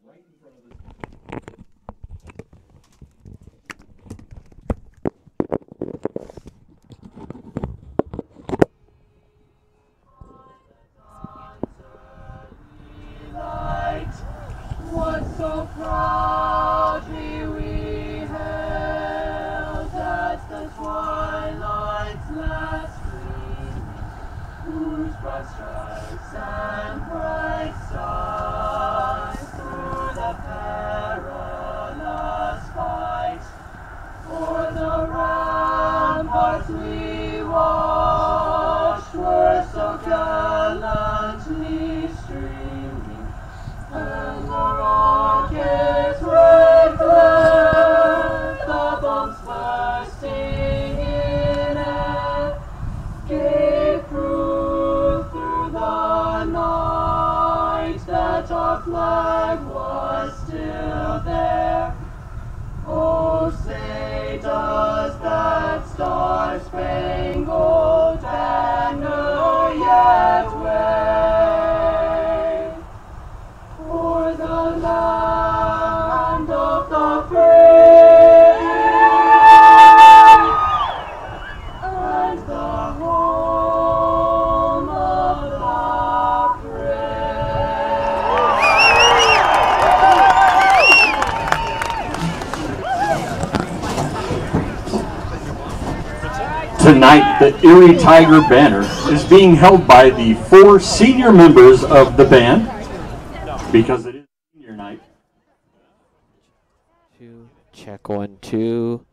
right in front of the what so proudly we hailed at the twilight's last gleam, whose broad stripes and bright stars through the perilous fight o'er the ramparts we watched were so gallantly streaming, and the rocket's red glare, the bombs bursting in air, gave proof through the night that our flag was still there. Oh, say does that star-spangled banner yet wave o'er the land of the free and the home of the Tonight, the Erie Tiger banner is being held by the 4 senior members of the band because it is senior night. Check 1, 2.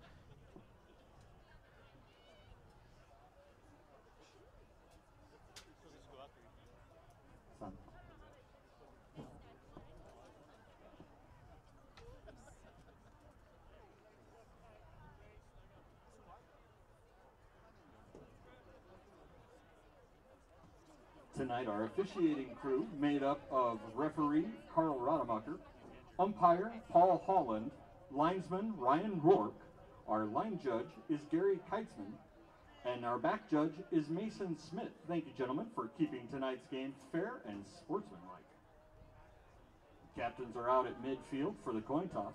Tonight, our officiating crew, made up of referee Carl Rademacher, umpire Paul Holland, linesman Ryan Rourke, our line judge is Gary Keitzman, and our back judge is Mason Smith. Thank you, gentlemen, for keeping tonight's game fair and sportsmanlike. Captains are out at midfield for the coin toss.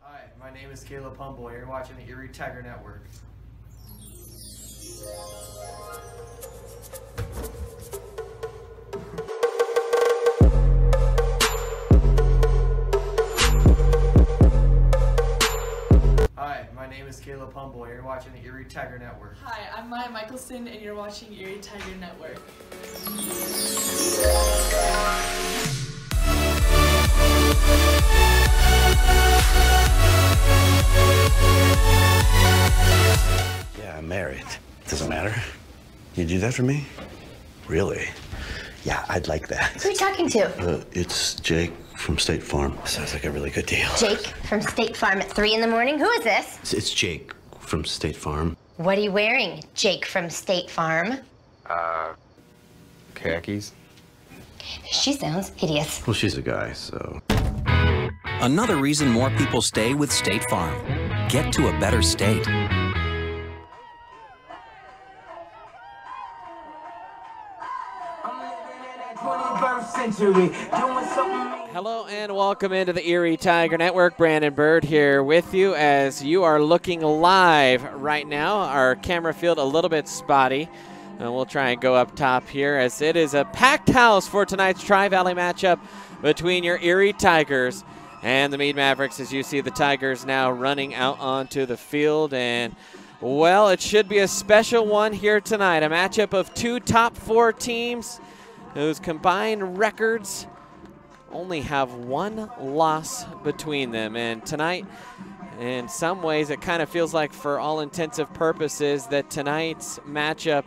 Hi, my name is Caleb Humble. You're watching the Erie Tiger Network. Hi, my name is Caleb Humble. You're watching the Erie Tiger Network. Hi, I'm Maya Michelson, and you're watching Erie Tiger Network. Yeah, I'm married. Doesn't matter. You do that for me? Really? Yeah, I'd like that. Who are you talking to? It's Jake from State Farm. Sounds like a really good deal. Jake from State Farm at 3 in the morning? Who is this? It's Jake from State Farm. What are you wearing, Jake from State Farm? Khakis. She sounds hideous. Well, she's a guy, so. Another reason more people stay with State Farm. Get to a better state. Hello and welcome into the Erie Tiger Network. Brandon Bird here with you as you are looking live right now. Our camera field a little bit spotty. And we'll try and go up top here as it is a packed house for tonight's Tri-Valley matchup between your Erie Tigers and the Mead Mavericks, as you see the Tigers now running out onto the field. And, well, it should be a special one here tonight. A matchup of 2 top 4 teams whose combined records only have 1 loss between them. And tonight, in some ways, it kind of feels like, for all intensive purposes, that tonight's matchup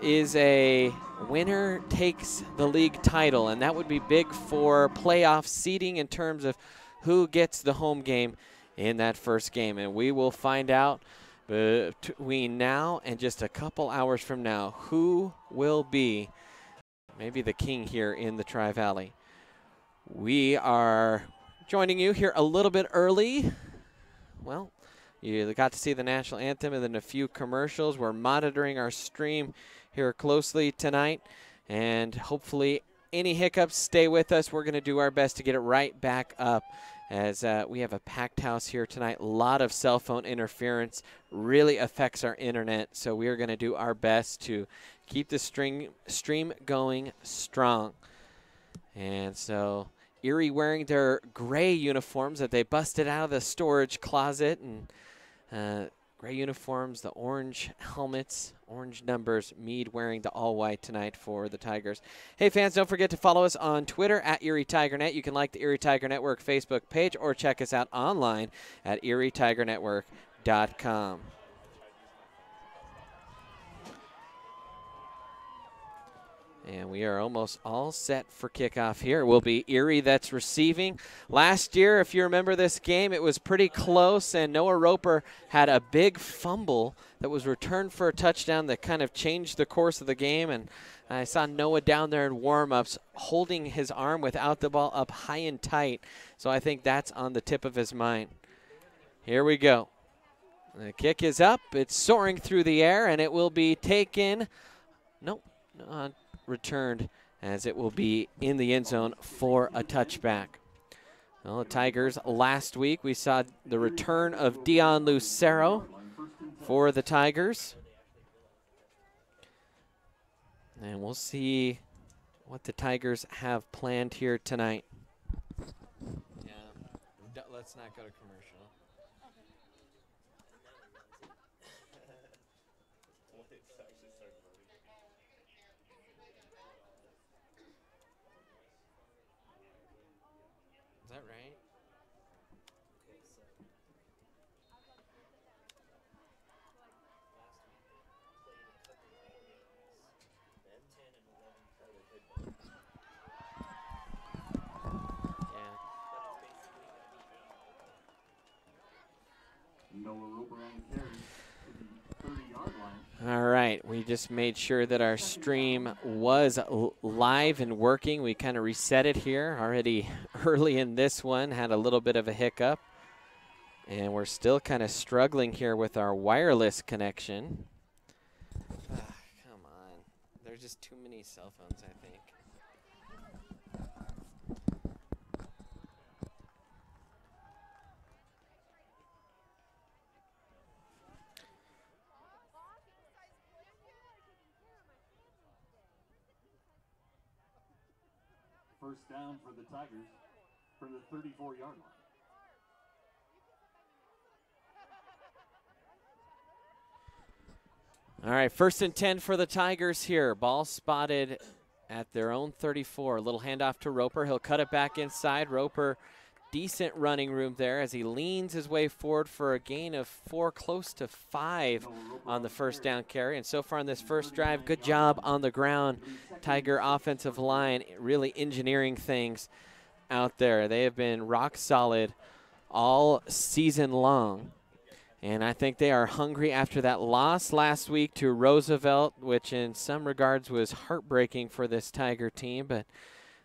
is a winner takes the league title, and that would be big for playoff seeding in terms of who gets the home game in that first game. And we will find out between now and just a couple hours from now who will be maybe the king here in the Tri-Valley. We are joining you here a little bit early. Well, you got to see the national anthem and then a few commercials. We're monitoring our stream here closely tonight, and hopefully any hiccups, stay with us. We're going to do our best to get it right back up as we have a packed house here tonight. A lot of cell phone interference really affects our internet, so we are going to do our best to keep the stream going strong. And so Erie wearing their gray uniforms that they busted out of the storage closet, and gray uniforms, the orange helmets, orange numbers. Mead wearing the all-white tonight for the Tigers. Hey, fans, don't forget to follow us on Twitter at Erie TigerNet. You can like the Erie Tiger Network Facebook page or check us out online at ErieTigerNetwork.com. And we are almost all set for kickoff here. It will be Erie that's receiving. Last year, if you remember this game, it was pretty close, and Noah Roper had a big fumble that was returned for a touchdown that kind of changed the course of the game. And I saw Noah down there in warm-ups holding his arm without the ball up high and tight. So I think that's on the tip of his mind. Here we go. The kick is up. It's soaring through the air, and it will be taken. Nope. Returned, as it will be in the end zone for a touchback. Well, the Tigers last week, we saw the return of Dion Lucero for the Tigers. And we'll see what the Tigers have planned here tonight. Yeah, let's not go to commercial. Is that right? All right, we just made sure that our stream was live and working. We kind of reset it here already early in this one, had a little bit of a hiccup. And we're still kind of struggling here with our wireless connection. Come on, there's just too many cell phones, I think. First down for the Tigers from the 34-yard line. All right, 1st and 10 for the Tigers here. Ball spotted at their own 34. A little handoff to Roper. He'll cut it back inside. Roper, decent running room there as he leans his way forward for a gain of 4, close to 5 on the first down carry. And so far on this first drive, good job on the ground. Tiger offensive line really engineering things out there. They have been rock solid all season long. And I think they are hungry after that loss last week to Roosevelt, which in some regards was heartbreaking for this Tiger team, but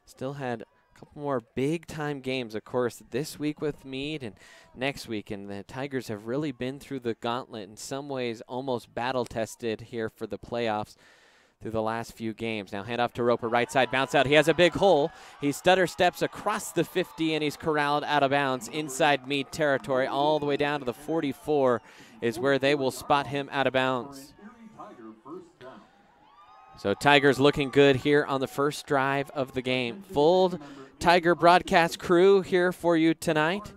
still had a couple more big-time games, of course, this week with Mead and next week. And the Tigers have really been through the gauntlet, in some ways almost battle-tested here for the playoffs through the last few games. Now hand off to Roper, right side, bounce out. He has a big hole. He stutter steps across the 50, and he's corralled out of bounds inside Mead territory. All the way down to the 44 is where they will spot him out of bounds. So Tigers looking good here on the first drive of the game. Full Tiger broadcast crew here for you tonight.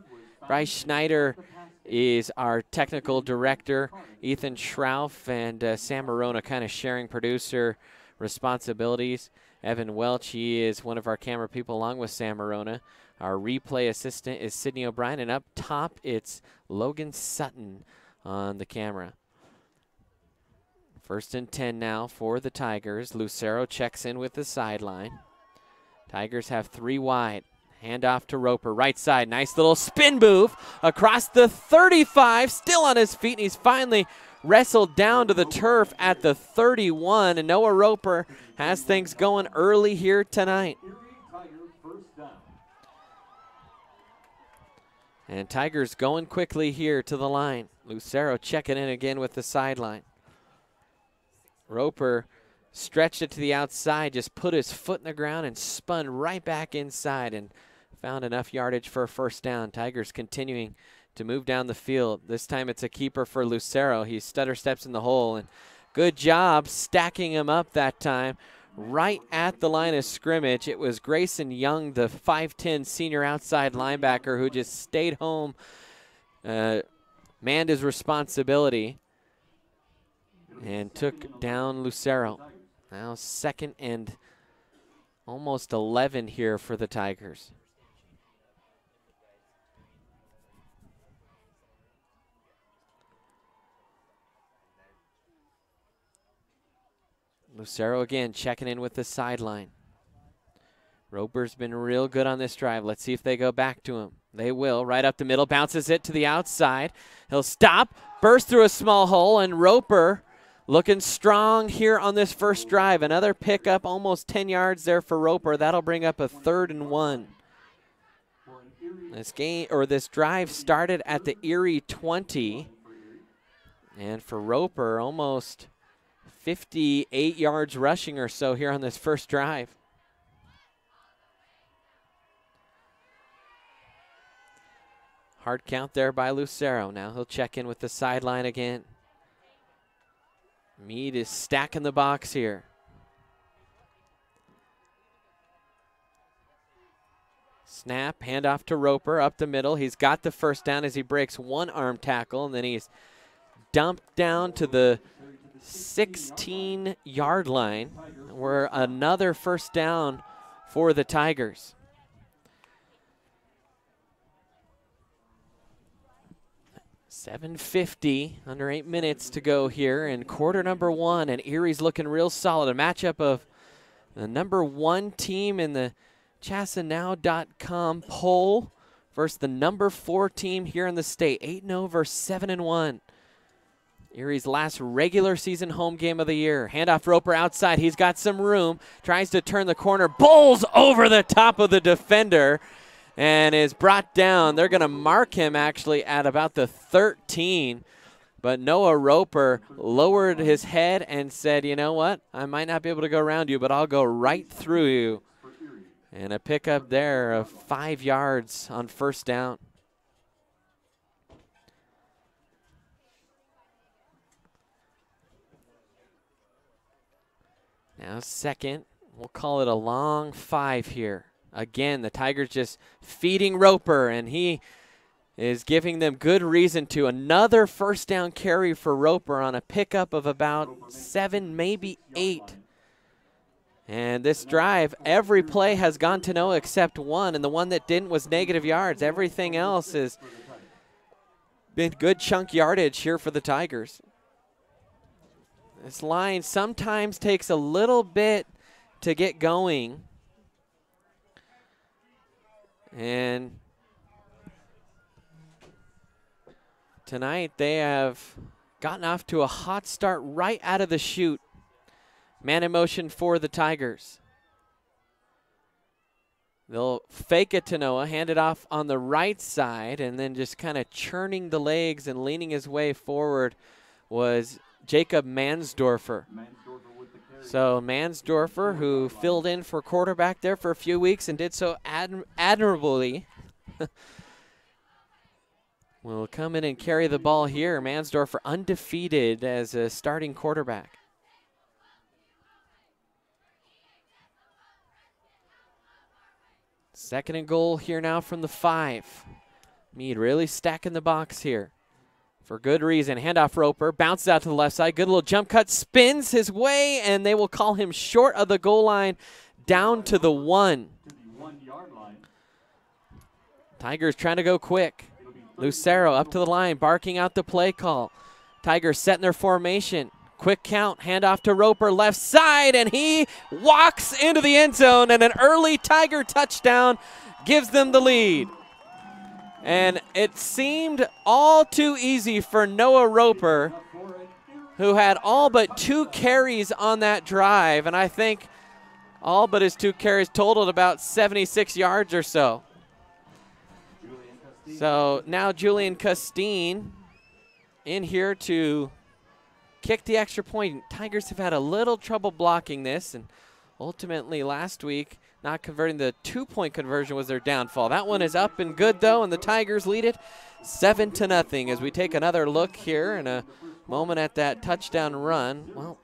Bryce Schneider is our technical director. Ethan Schrauf and Sam Marona kind of sharing producer responsibilities. Evan Welch, he is one of our camera people along with Sam Marona. Our replay assistant is Sydney O'Brien, and up top it's Logan Sutton on the camera. 1st and 10 now for the Tigers. Lucero checks in with the sideline. Tigers have 3 wide. Hand off to Roper, right side. Nice little spin move across the 35, still on his feet, and he's finally wrestled down to the turf at the 31, and Noah Roper has things going early here tonight. And Tigers going quickly here to the line. Lucero checking in again with the sideline. Roper stretched it to the outside, just put his foot in the ground and spun right back inside and found enough yardage for a first down. Tigers continuing to move down the field. This time it's a keeper for Lucero. He stutter steps in the hole, and good job stacking him up that time right at the line of scrimmage. It was Grayson Young, the 5'10" senior outside linebacker, who just stayed home, manned his responsibility, and took down Lucero. Now 2nd and almost 11 here for the Tigers. Lucero again checking in with the sideline. Roper's been real good on this drive. Let's see if they go back to him. They will. Right up the middle, bounces it to the outside. He'll stop, burst through a small hole, and Roper looking strong here on this first drive. Another pickup, almost 10 yards there for Roper. That'll bring up a 3rd and 1. This drive started at the Erie 20, and for Roper, almost 58 yards rushing or so here on this first drive. Hard count there by Lucero. Now he'll check in with the sideline again. Mead is stacking the box here. Snap, handoff to Roper up the middle. He's got the first down as he breaks one arm tackle, and then he's dumped down to the 16-yard line. We're another first down for the Tigers. .750, under 8 minutes to go here in quarter number 1, and Erie's looking real solid. A matchup of the number 1 team in the ChasaNow.com poll versus the number 4 team here in the state. 8-0 versus 7-1. Erie's last regular season home game of the year. Handoff Roper outside. He's got some room. Tries to turn the corner. Bowls over the top of the defender and is brought down. They're going to mark him actually at about the 13. But Noah Roper lowered his head and said, you know what? I might not be able to go around you, but I'll go right through you. And a pickup there of 5 yards on first down. Now 2nd, we'll call it a long 5 here. Again, the Tigers just feeding Roper, and he is giving them good reason to. Another first down carry for Roper on a pickup of about 7, maybe 8. And this drive, every play has gone to Noah except one, and the one that didn't was negative yards. Everything else has been good chunk yardage here for the Tigers. This line sometimes takes a little bit to get going. And tonight they have gotten off to a hot start right out of the chute. Man in motion for the Tigers. They'll fake it to Noah, hand it off on the right side, and then just kind of churning the legs and leaning his way forward was Jacob Mansdorfer. So Mansdorfer, who filled in for quarterback there for a few weeks and did so admirably, will come in and carry the ball here. Mansdorfer undefeated as a starting quarterback. Second and goal here now from the 5. Mead really stacking the box here for good reason. Handoff Roper, bounces out to the left side. Good little jump cut, spins his way, and they will call him short of the goal line down to the 1. Tigers trying to go quick. Lucero up to the line, barking out the play call. Tigers setting their formation. Quick count, handoff to Roper, left side, and he walks into the end zone, and an early Tiger touchdown gives them the lead. And it seemed all too easy for Noah Roper, who had all but 2 carries on that drive, and I think all but his 2 carries totaled about 76 yards or so. So now Julian Custine in here to kick the extra point. Tigers have had a little trouble blocking this, and ultimately last week not converting the 2-point conversion was their downfall. That one is up and good though, and the Tigers lead it 7-0 as we take another look here in a moment at that touchdown run. Well,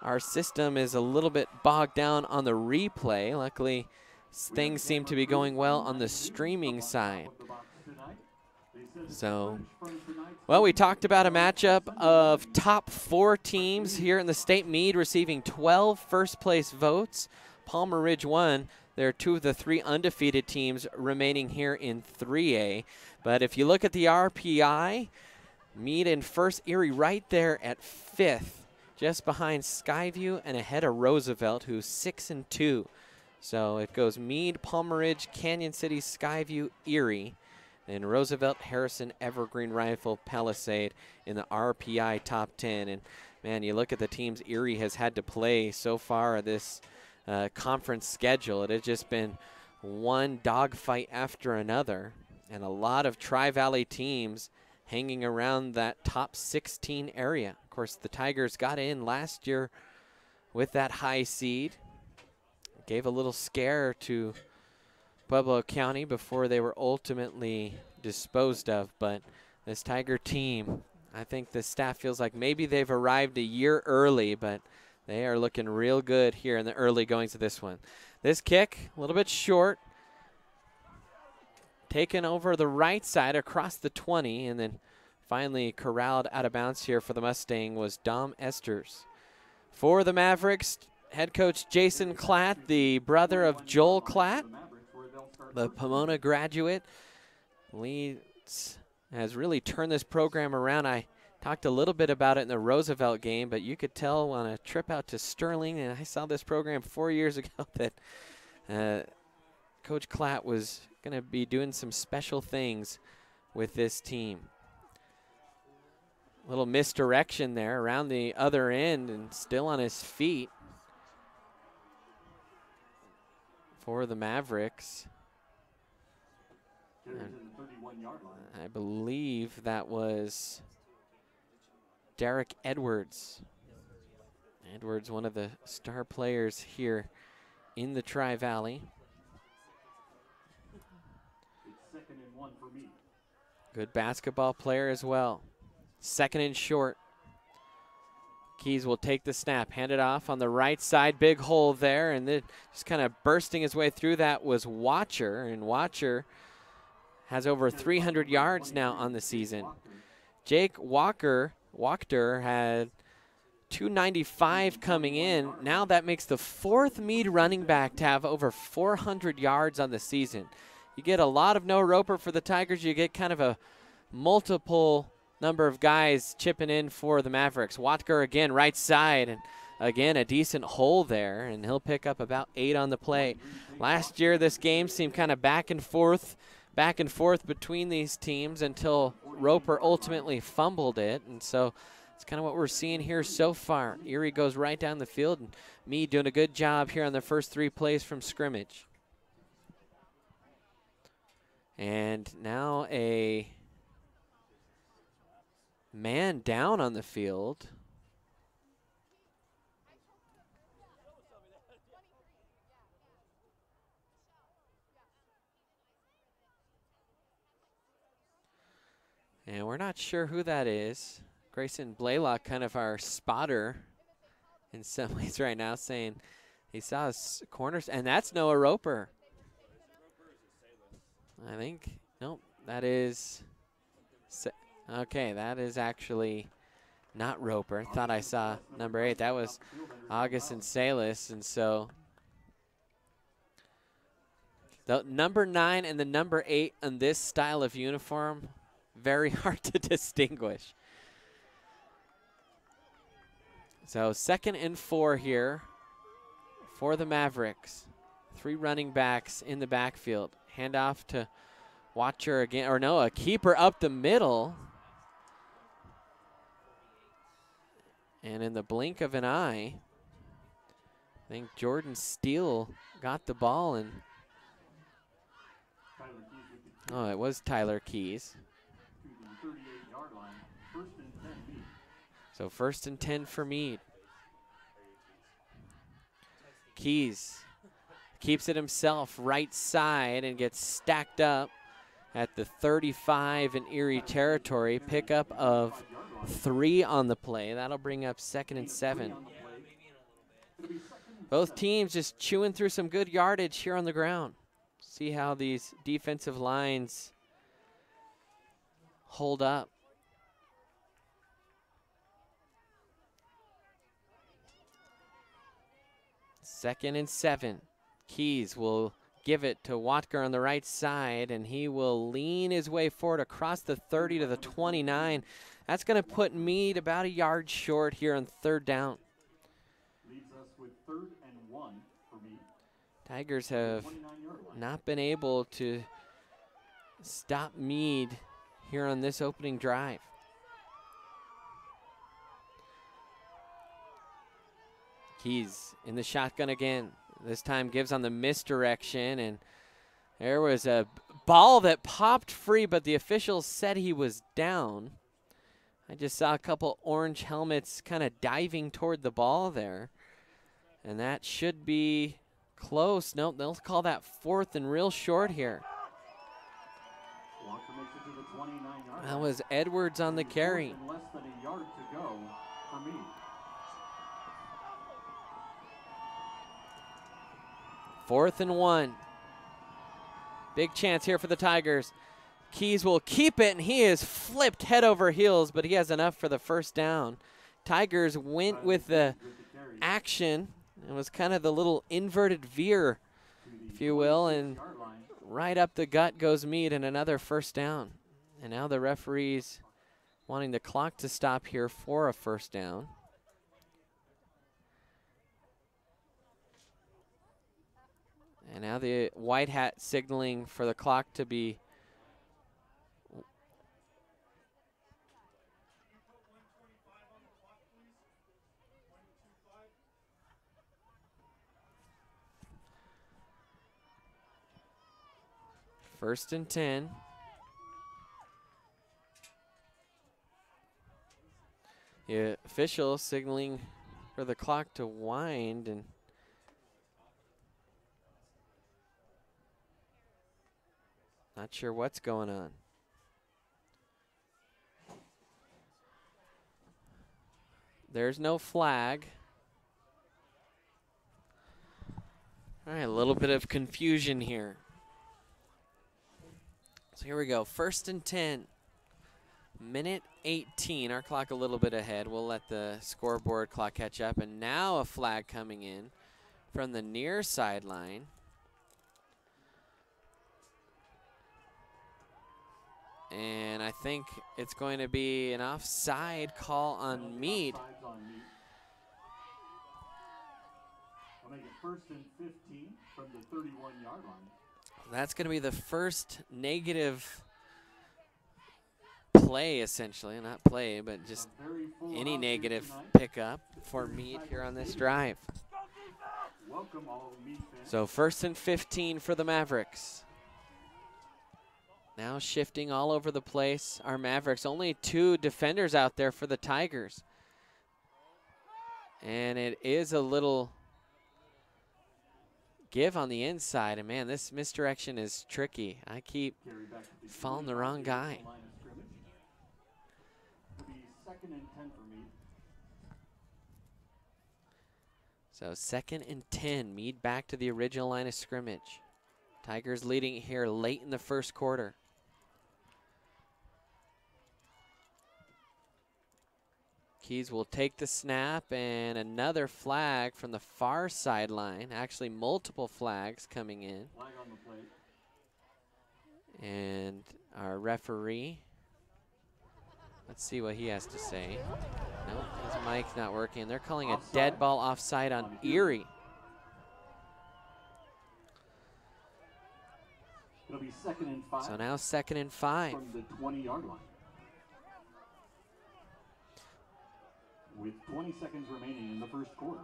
our system is a little bit bogged down on the replay. Luckily, things seem to be going well on the streaming side. So, well, we talked about a matchup of top 4 teams here in the state. Mead receiving 12 first-place votes. Palmer Ridge won. They're 2 of the 3 undefeated teams remaining here in 3A. But if you look at the RPI, Mead in first, Erie right there at 5th, just behind Skyview and ahead of Roosevelt, who's 6-2. So it goes Mead, Palmer Ridge, Canyon City, Skyview, Erie, and Roosevelt, Harrison, Evergreen, Rifle, Palisade in the RPI top 10. And man, you look at the teams Erie has had to play so far this conference schedule. It has just been one dogfight after another, and a lot of Tri-Valley teams hanging around that top 16 area. Of course, the Tigers got in last year with that high seed. Gave a little scare to Pueblo County before they were ultimately disposed of. But this Tiger team, I think the staff feels like maybe they've arrived a year early, but they are looking real good here in the early goings of this one. This kick, a little bit short. Taken over the right side across the 20, and then finally corralled out of bounds here for the Mustang was Dom Esters. For the Mavericks, head coach Jason Klatt, the brother of Joel Klatt, the Pomona graduate, has really turned this program around. I talked a little bit about it in the Roosevelt game, but you could tell on a trip out to Sterling, and I saw this program 4 years ago, that Coach Klatt was going to be doing some special things with this team. A little misdirection there around the other end, and still on his feet for the Mavericks. I believe that was Derek Edwards. Edwards, one of the star players here in the Tri-Valley. Good basketball player as well. 2nd and short. Keys will take the snap, hand it off on the right side, big hole there, and then just kind of bursting his way through that was Watcher, and Watcher has over 300 yards now on the season. Jake Wachter had 295 coming in. Now that makes the 4th Mead running back to have over 400 yards on the season. You get a lot of Noah Roper for the Tigers. You get kind of a multiple number of guys chipping in for the Mavericks. Watker again, right side, and again a decent hole there, and he'll pick up about 8 on the play. Last year this game seemed kind of back and forth between these teams until Roper ultimately fumbled it, and so it's kind of what we're seeing here so far. Erie goes right down the field, and Mead doing a good job here on the first 3 plays from scrimmage. And now a man down on the field. And we're not sure who that is. Grayson Blaylock, kind of our spotter in some ways right now, saying he saw his corners, and that's Noah Roper. I think, nope, that is, okay, that is actually not Roper. Thought I saw number 8. That was Augustin Salas, and so the number 9 and the number 8 on this style of uniform, very hard to distinguish. So 2nd and 4 here for the Mavericks. 3 running backs in the backfield. Hand off to watcher again, or no, a keeper up the middle. And in the blink of an eye, I think Jordan Steele got the ball, and oh, it was Tyler Keys. To the 38-yard line, 1st and 10 Mead. So 1st and 10 for Mead. Keys keeps it himself, right side, and gets stacked up at the 35 in Erie territory. Pickup of 3 on the play. That'll bring up 2nd and 7. Both teams just chewing through some good yardage here on the ground. See how these defensive lines hold up. Second and 7. Keys will give it to Watker on the right side, and he will lean his way forward across the 30 to the 29. That's going to put Mead about a yard short here on 3rd down. Leaves us with 3rd and 1 for Mead. Tigers have not been able to stop Mead here on this opening drive. Keys in the shotgun again. This time gives on the misdirection, and there was a ball that popped free, but the officials said he was down. I just saw a couple orange helmets kind of diving toward the ball there, and that should be close. Nope, they'll call that 4th and real short here. Walker makes it to the 29-yard That was Edwards on the carry. And less than a yard to go for Mead. 4th and 1. Big chance here for the Tigers. Keys will keep it, and he is flipped head over heels, but he has enough for the 1st down. Tigers went with the action. It was kind of the little inverted veer, if you will, and right up the gut goes Mead, and another 1st down. And now the referees wanting the clock to stop here for a 1st down. And now the white hat signaling for the clock to be First and 10. The official signaling for the clock to wind, and not sure what's going on. There's no flag. All right, a little bit of confusion here. So here we go, 1st and 10. Minute 18, our clock a little bit ahead. We'll let the scoreboard clock catch up. And now a flag coming in from the near sideline. And I think it's going to be an offside call on Mead. We'll make it 1st and 15 from the 31-yard line. That's going to be the first negative play, essentially. Not play, but just any negative pickup for Mead here on this drive. Welcome all Mead fans. So 1st and 15 for the Mavericks. Now shifting all over the place, our Mavericks. Only 2 defenders out there for the Tigers. And it is a little give on the inside. And, man, this misdirection is tricky. I keep following the wrong guy. It'll be 2nd and 10 for Mead. So 2nd and 10, Mead back to the original line of scrimmage. Tigers leading here late in the 1st quarter. Keys will take the snap, and another flag from the far sideline. Actually, multiple flags coming in. Flag on the plate. And our referee, let's see what he has to say. Nope, his mic's not working. They're calling a dead ball offside on Erie. It'll be 2nd and 5. So now 2nd and 5. From the 20-yard line. With 20 seconds remaining in the first quarter.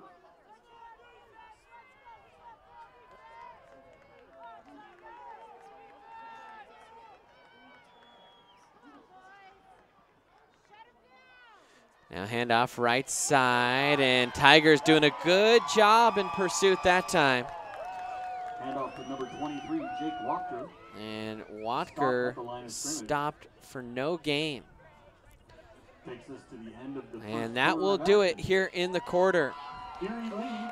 Now handoff right side, and Tigers doing a good job in pursuit that time. Handoff to number 23, Jake Walker. And Watker stopped for no gain. Takes us to the end of the and that will do it here in the quarter.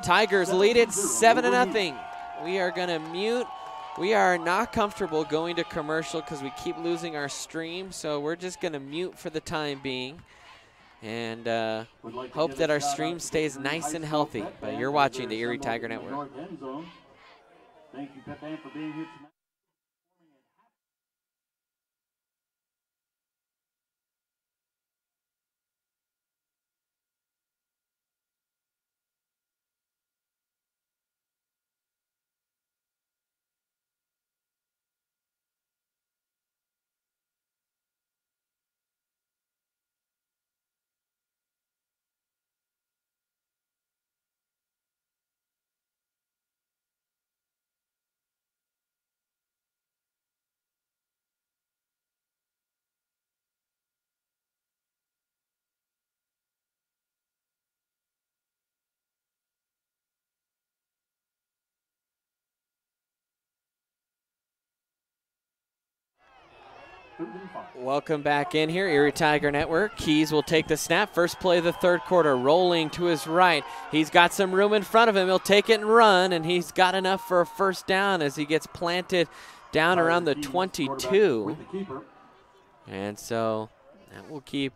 Tigers lead it 7-0. We are going to mute. We are not comfortable going to commercial because we keep losing our stream, so we're just going to mute for the time being. And hope that our stream stays nice and healthy. But you're watching the Erie Tiger Network. Thank you, Pep Band, for being here tonight. Welcome back in here, Erie Tiger Network. Keys will take the snap. First play of the third quarter, rolling to his right. He's got some room in front of him. He'll take it and run, and he's got enough for a first down as he gets planted down around the 22. And so that will keep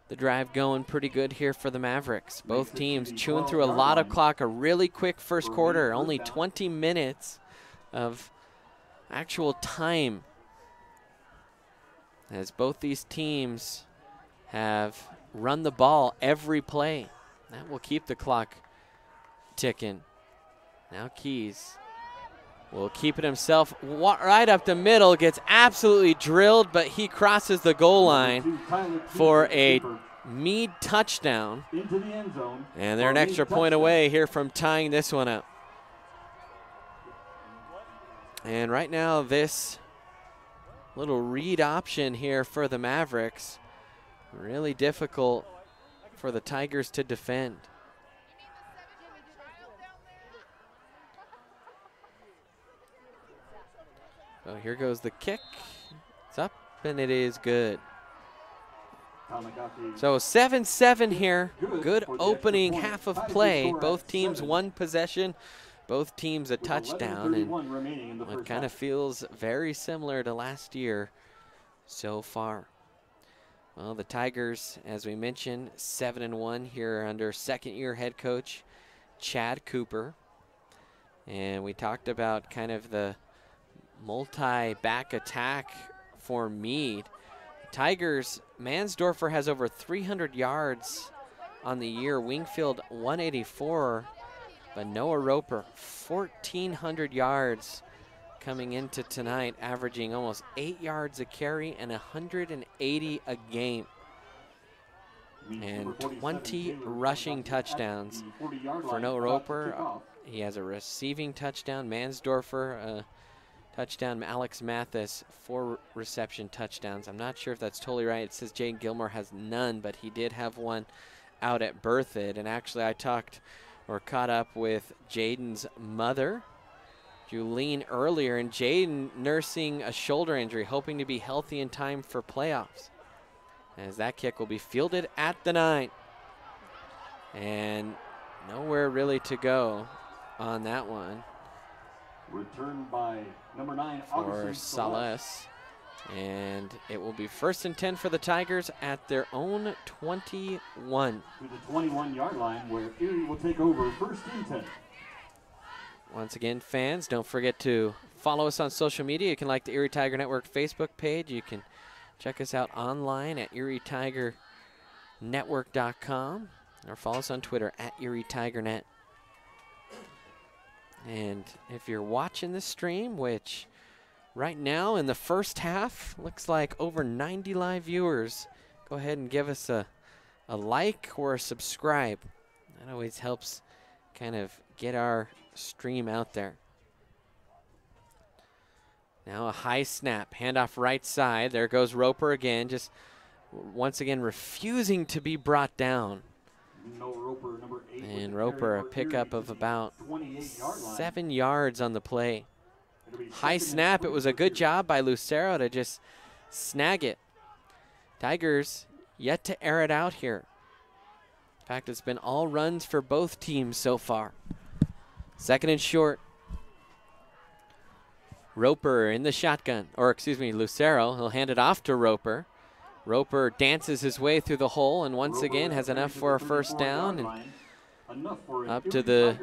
the drive going pretty good here for the Mavericks. Both teams chewing through a lot of clock, a really quick first quarter, only 20 minutes of actual time, as both these teams have run the ball every play. That will keep the clock ticking. Now Keys will keep it himself right up the middle, gets absolutely drilled, but he crosses the goal line for a Mead touchdown. And they're an extra point away here from tying this one up. And right now this little read option here for the Mavericks, really difficult for the Tigers to defend. So here goes the kick. It's up and it is good. So 7-7 here. Good opening half of play. Both teams one possession. Both teams a touchdown, and it kind of feels very similar to last year so far. Well, the Tigers, as we mentioned, 7-1 here under second-year head coach Chad Cooper. And we talked about kind of the multi-back attack for Mead. Tigers, Mansdorfer has over 300 yards on the year. Wingfield 184. But Noah Roper, 1,400 yards coming into tonight, averaging almost 8 yards a carry and 180 a game. And 20 rushing touchdowns for Noah Roper. He has a receiving touchdown. Mansdorfer, touchdown. Alex Mathis, 4 reception touchdowns. I'm not sure if that's totally right. It says Jane Gilmore has none, but he did have one out at Berthoud. And actually I caught up with Jaden's mother, Julene, earlier, and Jaden nursing a shoulder injury, hoping to be healthy in time for playoffs. As that kick will be fielded at the 9. And nowhere really to go on that one. Returned by number 9 for Salas. And it will be 1st and 10 for the Tigers at their own 21. To the 21-yard line, where Erie will take over 1st and 10. Once again, fans, don't forget to follow us on social media. You can like the Erie Tiger Network Facebook page. You can check us out online at erietiger.network.com, or follow us on Twitter at ErieTigerNet. And if you're watching the stream, which right now in the first half, looks like over 90 live viewers. Go ahead and give us a like or a subscribe. That always helps kind of get our stream out there. Now a high snap, handoff right side. There goes Roper again, just once again refusing to be brought down. No Roper, number 8. And Roper, a pickup of about 7 yards on the play. High snap, it was a good job by Lucero to just snag it. Tigers yet to air it out here. In fact, it's been all runs for both teams so far. Second and short. Roper in the shotgun, or excuse me, Lucero. He'll hand it off to Roper. Roper dances his way through the hole and once again has enough for a first down and up to the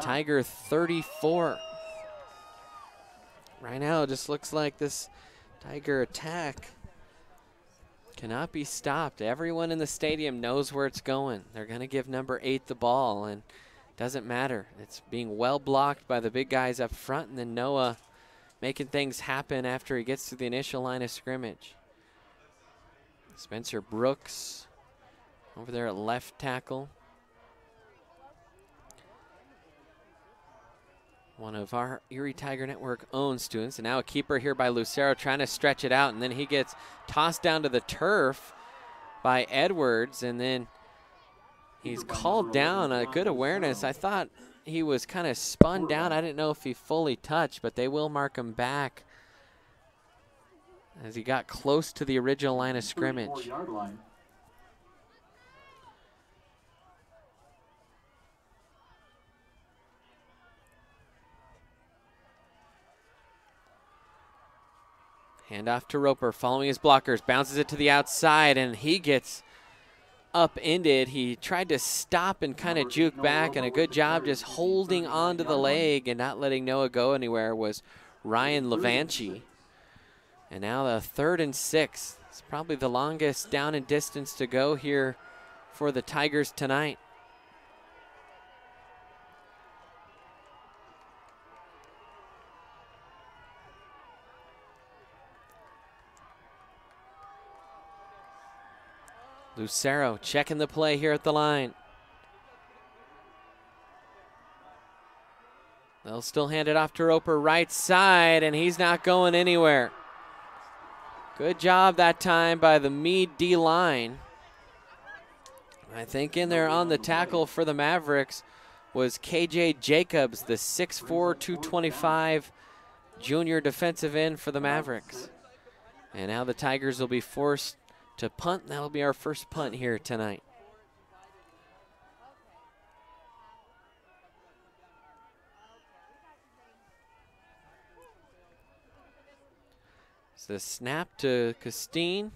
Tiger 34. Right now it just looks like this Tiger attack cannot be stopped. Everyone in the stadium knows where it's going. They're going to give number 8 the ball, and it doesn't matter. It's being well blocked by the big guys up front, and then Noah making things happen after he gets to the initial line of scrimmage. Spencer Brooks over there at left tackle. One of our Erie Tiger Network own students. And now a keeper here by Lucero trying to stretch it out. And then he gets tossed down to the turf by Edwards. And then he's called down. A good awareness. I thought he was kind of spun down. I didn't know if he fully touched, but they will mark him back as he got close to the original line of scrimmage. Hand off to Roper, following his blockers, bounces it to the outside, and he gets upended. He tried to stop and kind of juke back, and a good job just holding onto the leg and not letting Noah go anywhere was Ryan Levanchi. And now the 3rd and 6. It's probably the longest down and distance to go here for the Tigers tonight. Lucero checking the play here at the line. They'll still hand it off to Roper right side, and he's not going anywhere. Good job that time by the Mead D-line. I think in there on the tackle for the Mavericks was KJ Jacobs, the 6'4", 225 junior defensive end for the Mavericks. And now the Tigers will be forced to punt. That'll be our first punt here tonight. The snap to Costine.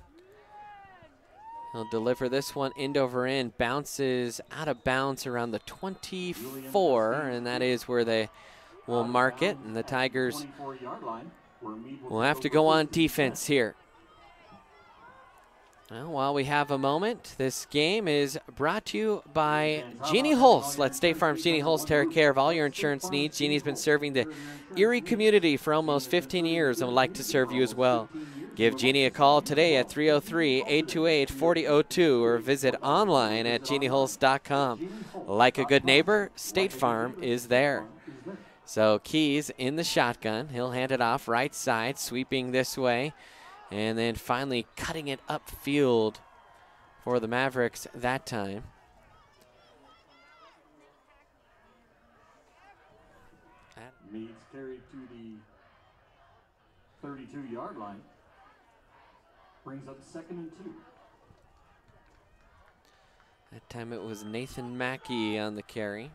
He'll deliver this one end over end, bounces out of bounds around the 24, and that is where they will mark it. And the Tigers will have to go on defense here. Well, while we have a moment, this game is brought to you by Jeannie Holst. Let State Farm's Jeannie Holst take care of all your insurance needs. Jeannie's been serving the Erie community for almost 15 years and would like to serve you as well. Give Jeannie a call today at 303-828-4002 or visit online at jeannieholst.com. Like a good neighbor, State Farm is there. So Keys in the shotgun. He'll hand it off right side, sweeping this way. And then finally cutting it upfield for the Mavericks that time. Mead's carried to the 32-yard line. Brings up 2nd and 2. That time it was Nathan Mackey on the carry.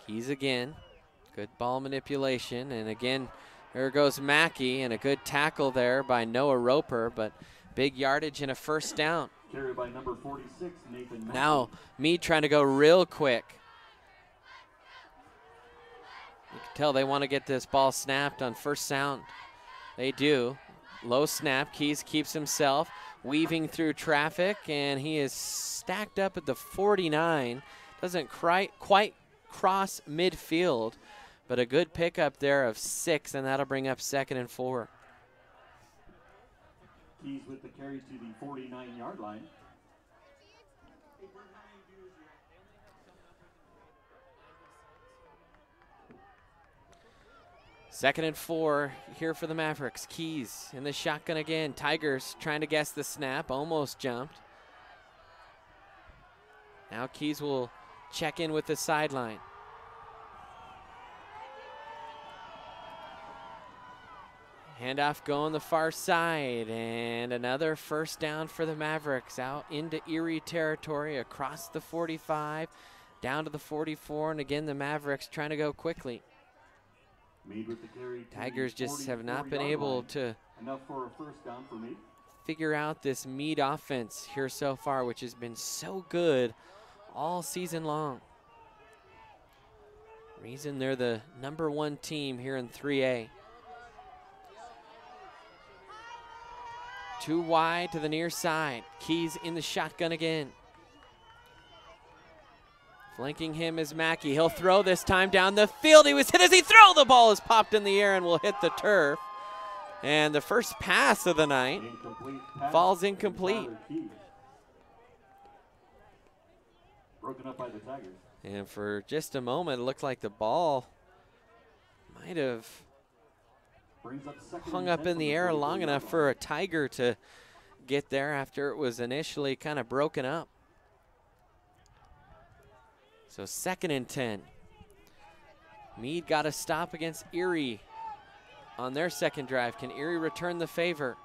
Keys again. Good ball manipulation. And again, there goes Mackey, and a good tackle there by Noah Roper, but big yardage and a first down. Carried by number 46, Nathan Mackey. Now Mead trying to go real quick. You can tell they want to get this ball snapped on first down. They do. Low snap. Keys keeps himself weaving through traffic, and he is stacked up at the 49. Doesn't quite cross midfield, but a good pickup there of 6, and that'll bring up 2nd and 4. Keys with the carry to the 49-yard line. 2nd and 4 here for the Mavericks. Keys in the shotgun again. Tigers trying to guess the snap, almost jumped. Now Keys will check in with the sideline. Handoff going the far side, and another first down for the Mavericks out into Erie territory, across the 45, down to the 44, and again the Mavericks trying to go quickly. Mead with the carry. Tigers just have not been able to enough for a first down for Mead. Figure out this Mead offense here so far, which has been so good all season long. Reason they're the #1 team here in 3A. 2 wide to the near side. Keys in the shotgun again. Flanking him is Mackey. He'll throw this time down the field. He was hit as he threw. The ball is popped in the air and will hit the turf. And the first pass of the night falls incomplete. Broken up by the Tigers. And for just a moment, it looked like the ball might have hung up in the air long enough for a Tiger to get there after it was initially kind of broken up. So 2nd and 10. Mead got a stop against Erie on their second drive. Can Erie return the favor?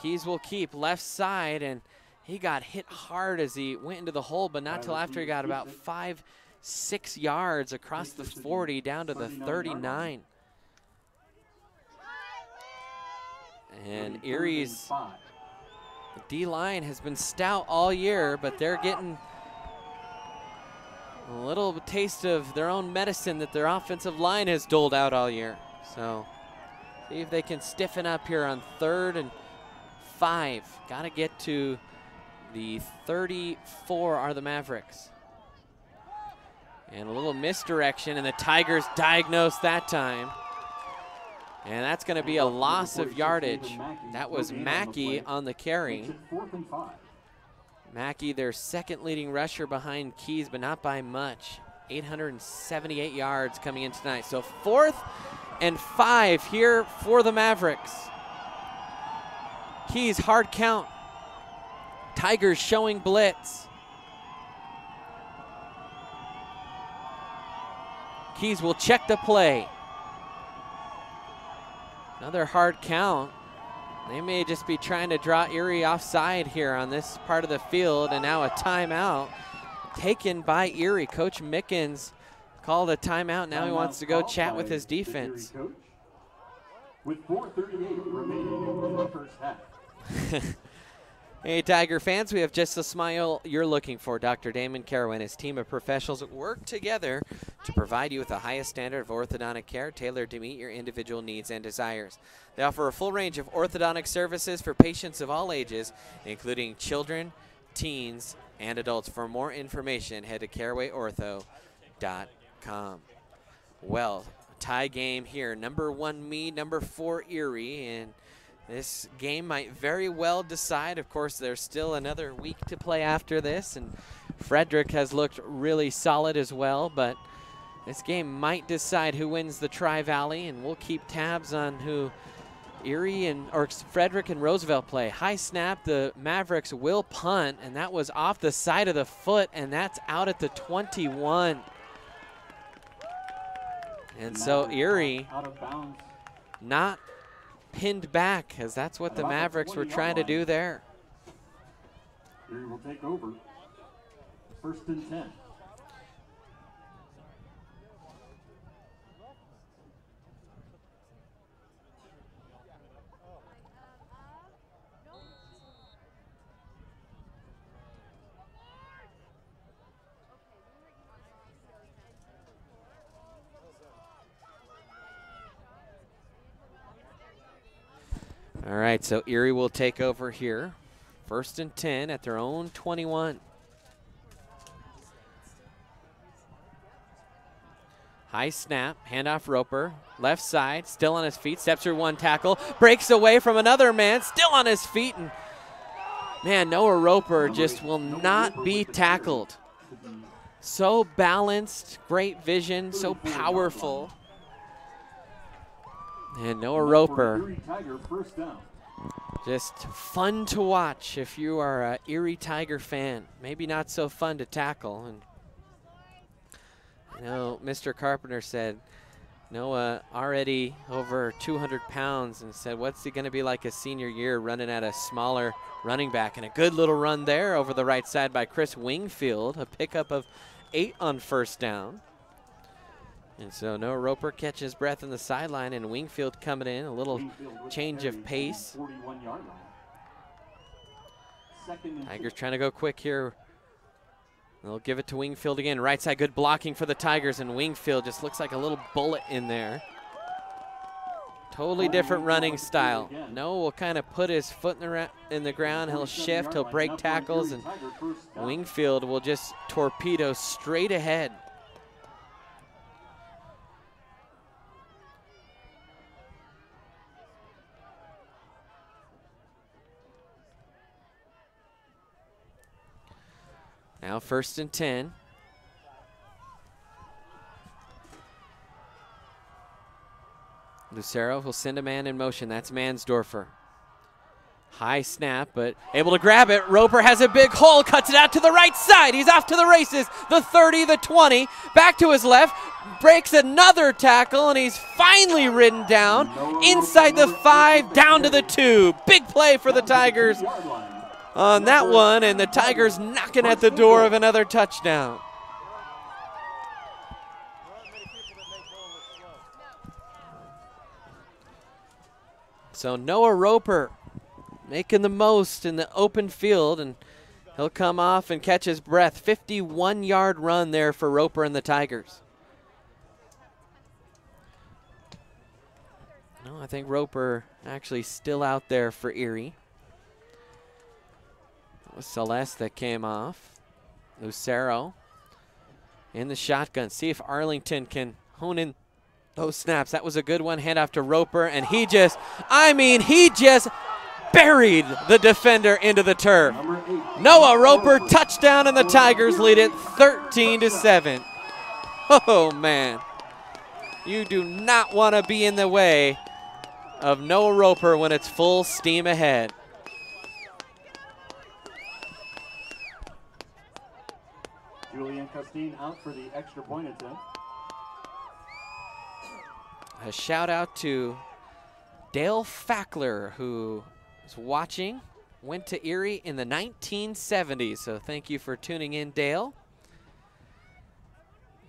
Keys will keep left side, and he got hit hard as he went into the hole, but not till after he got about 5-6 yards across the 40 down to the 39. And Erie's D-line has been stout all year, but they're getting a little taste of their own medicine that their offensive line has doled out all year. So see if they can stiffen up here on 3rd and 5. Got to get to the 34 are the Mavericks. And a little misdirection, and the Tigers diagnosed that time. And that's going to be a loss of yardage. That was Mackey on the carry. Mackey, their 2nd leading rusher behind Keys, but not by much. 878 yards coming in tonight. So 4th and 5 here for the Mavericks. Keys, hard count. Tigers showing blitz. Keys will check the play. Another hard count. They may just be trying to draw Erie offside here on this part of the field, and now a timeout taken by Erie. Coach Mickens called a timeout. Now he wants to go chat with his defense. With 4:38 remaining in the first half. Hey, Tiger fans, we have just the smile you're looking for. Dr. Damon Carroll and his team of professionals work together to provide you with the highest standard of orthodontic care tailored to meet your individual needs and desires. They offer a full range of orthodontic services for patients of all ages, including children, teens, and adults. For more information, head to carawayortho.com. Well, tie game here. #1 Mead, #4 Erie, and this game might very well decide. Of course, there's still another week to play after this, and Frederick has looked really solid as well, but this game might decide who wins the Tri-Valley, and we'll keep tabs on who Erie or Frederick and Roosevelt play. High snap, the Mavericks will punt, and that was off the side of the foot, and that's out at the 21. And so Erie not pinned back, as that's what the Mavericks were trying to do there. Erie will take over. 1st and 10. All right, so Erie will take over here. 1st and 10 at their own 21. High snap, handoff Roper, left side, still on his feet, steps through one tackle, breaks away from another man, still on his feet, and man, Noah Roper just will not be tackled. So balanced, great vision, so powerful. And Noah Roper, just fun to watch if you are an Erie Tiger fan. Maybe not so fun to tackle. And I know Mr. Carpenter said Noah already over 200 pounds and said, what's he going to be like his senior year running at a smaller running back? And a good little run there over the right side by Chris Wingfield, a pickup of 8 on first down. And so Noah Roper catches breath in the sideline, and Wingfield coming in, a little change of pace. Tigers trying to go quick here. They'll give it to Wingfield again. Right side, good blocking for the Tigers, and Wingfield just looks like a little bullet in there. Totally different running style. Noah will kind of put his foot in the ground. He'll shift, he'll break tackles, and Wingfield will just torpedo straight ahead. Now 1st and 10. Lucero will send a man in motion. That's Mansdorfer. High snap, but able to grab it. Roper has a big hole, cuts it out to the right side. He's off to the races. The 30, the 20, back to his left, breaks another tackle, and he's finally ridden down inside the 5, down to the 2. Big play for the Tigers on that one, and the Tigers knocking at the door of another touchdown. So Noah Roper making the most in the open field, and he'll come off and catch his breath. 51-yard run there for Roper and the Tigers. No, I think Roper actually still out there for Erie. It was Celeste that came off. Lucero in the shotgun. See if Arlington can hone in those snaps. That was a good one. Hand off to Roper, and he just buried the defender into the turf. Noah Roper, touchdown, and the Tigers lead it 13-7. Oh, man. You do not want to be in the way of Noah Roper when it's full steam ahead. Julian Costine out for the extra point attempt. A shout out to Dale Fackler, who is watching, went to Erie in the 1970s. So thank you for tuning in, Dale.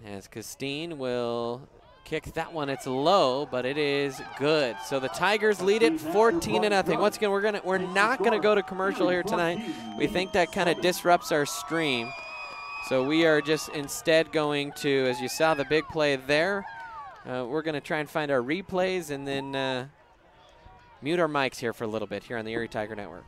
As Costine will kick that one. It's low, but it is good. So the Tigers lead it 14-0. Once again, we're not gonna go to commercial here tonight. We think that kind of disrupts our stream. So we are just instead going to, as you saw the big play there, we're going to try and find our replays and then mute our mics here for a little bit here on the Erie Tiger Network.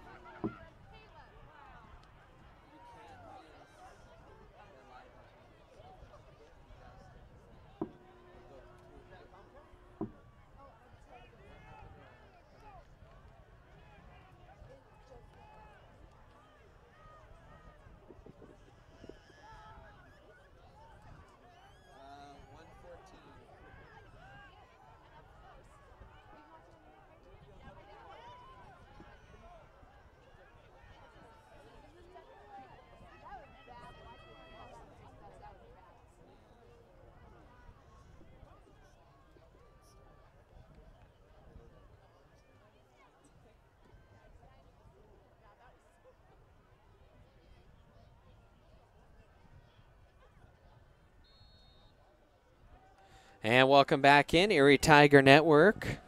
And welcome back in, Erie Tiger Network.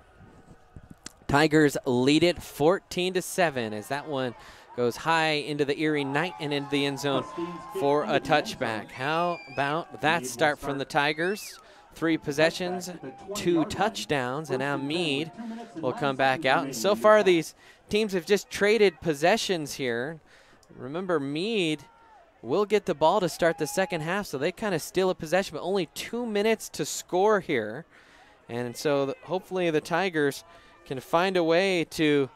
Tigers lead it 14-7 as that one goes high into the Erie Knight and into the end zone for a touchback. How about that start from the Tigers? 3 possessions, 2 touchdowns, and now Mead will come back out. And so far these teams have just traded possessions here. Remember, Mead will get the ball to start the second half, so they kind of steal a possession, but only 2 minutes to score here. And so hopefully the Tigers can find a way to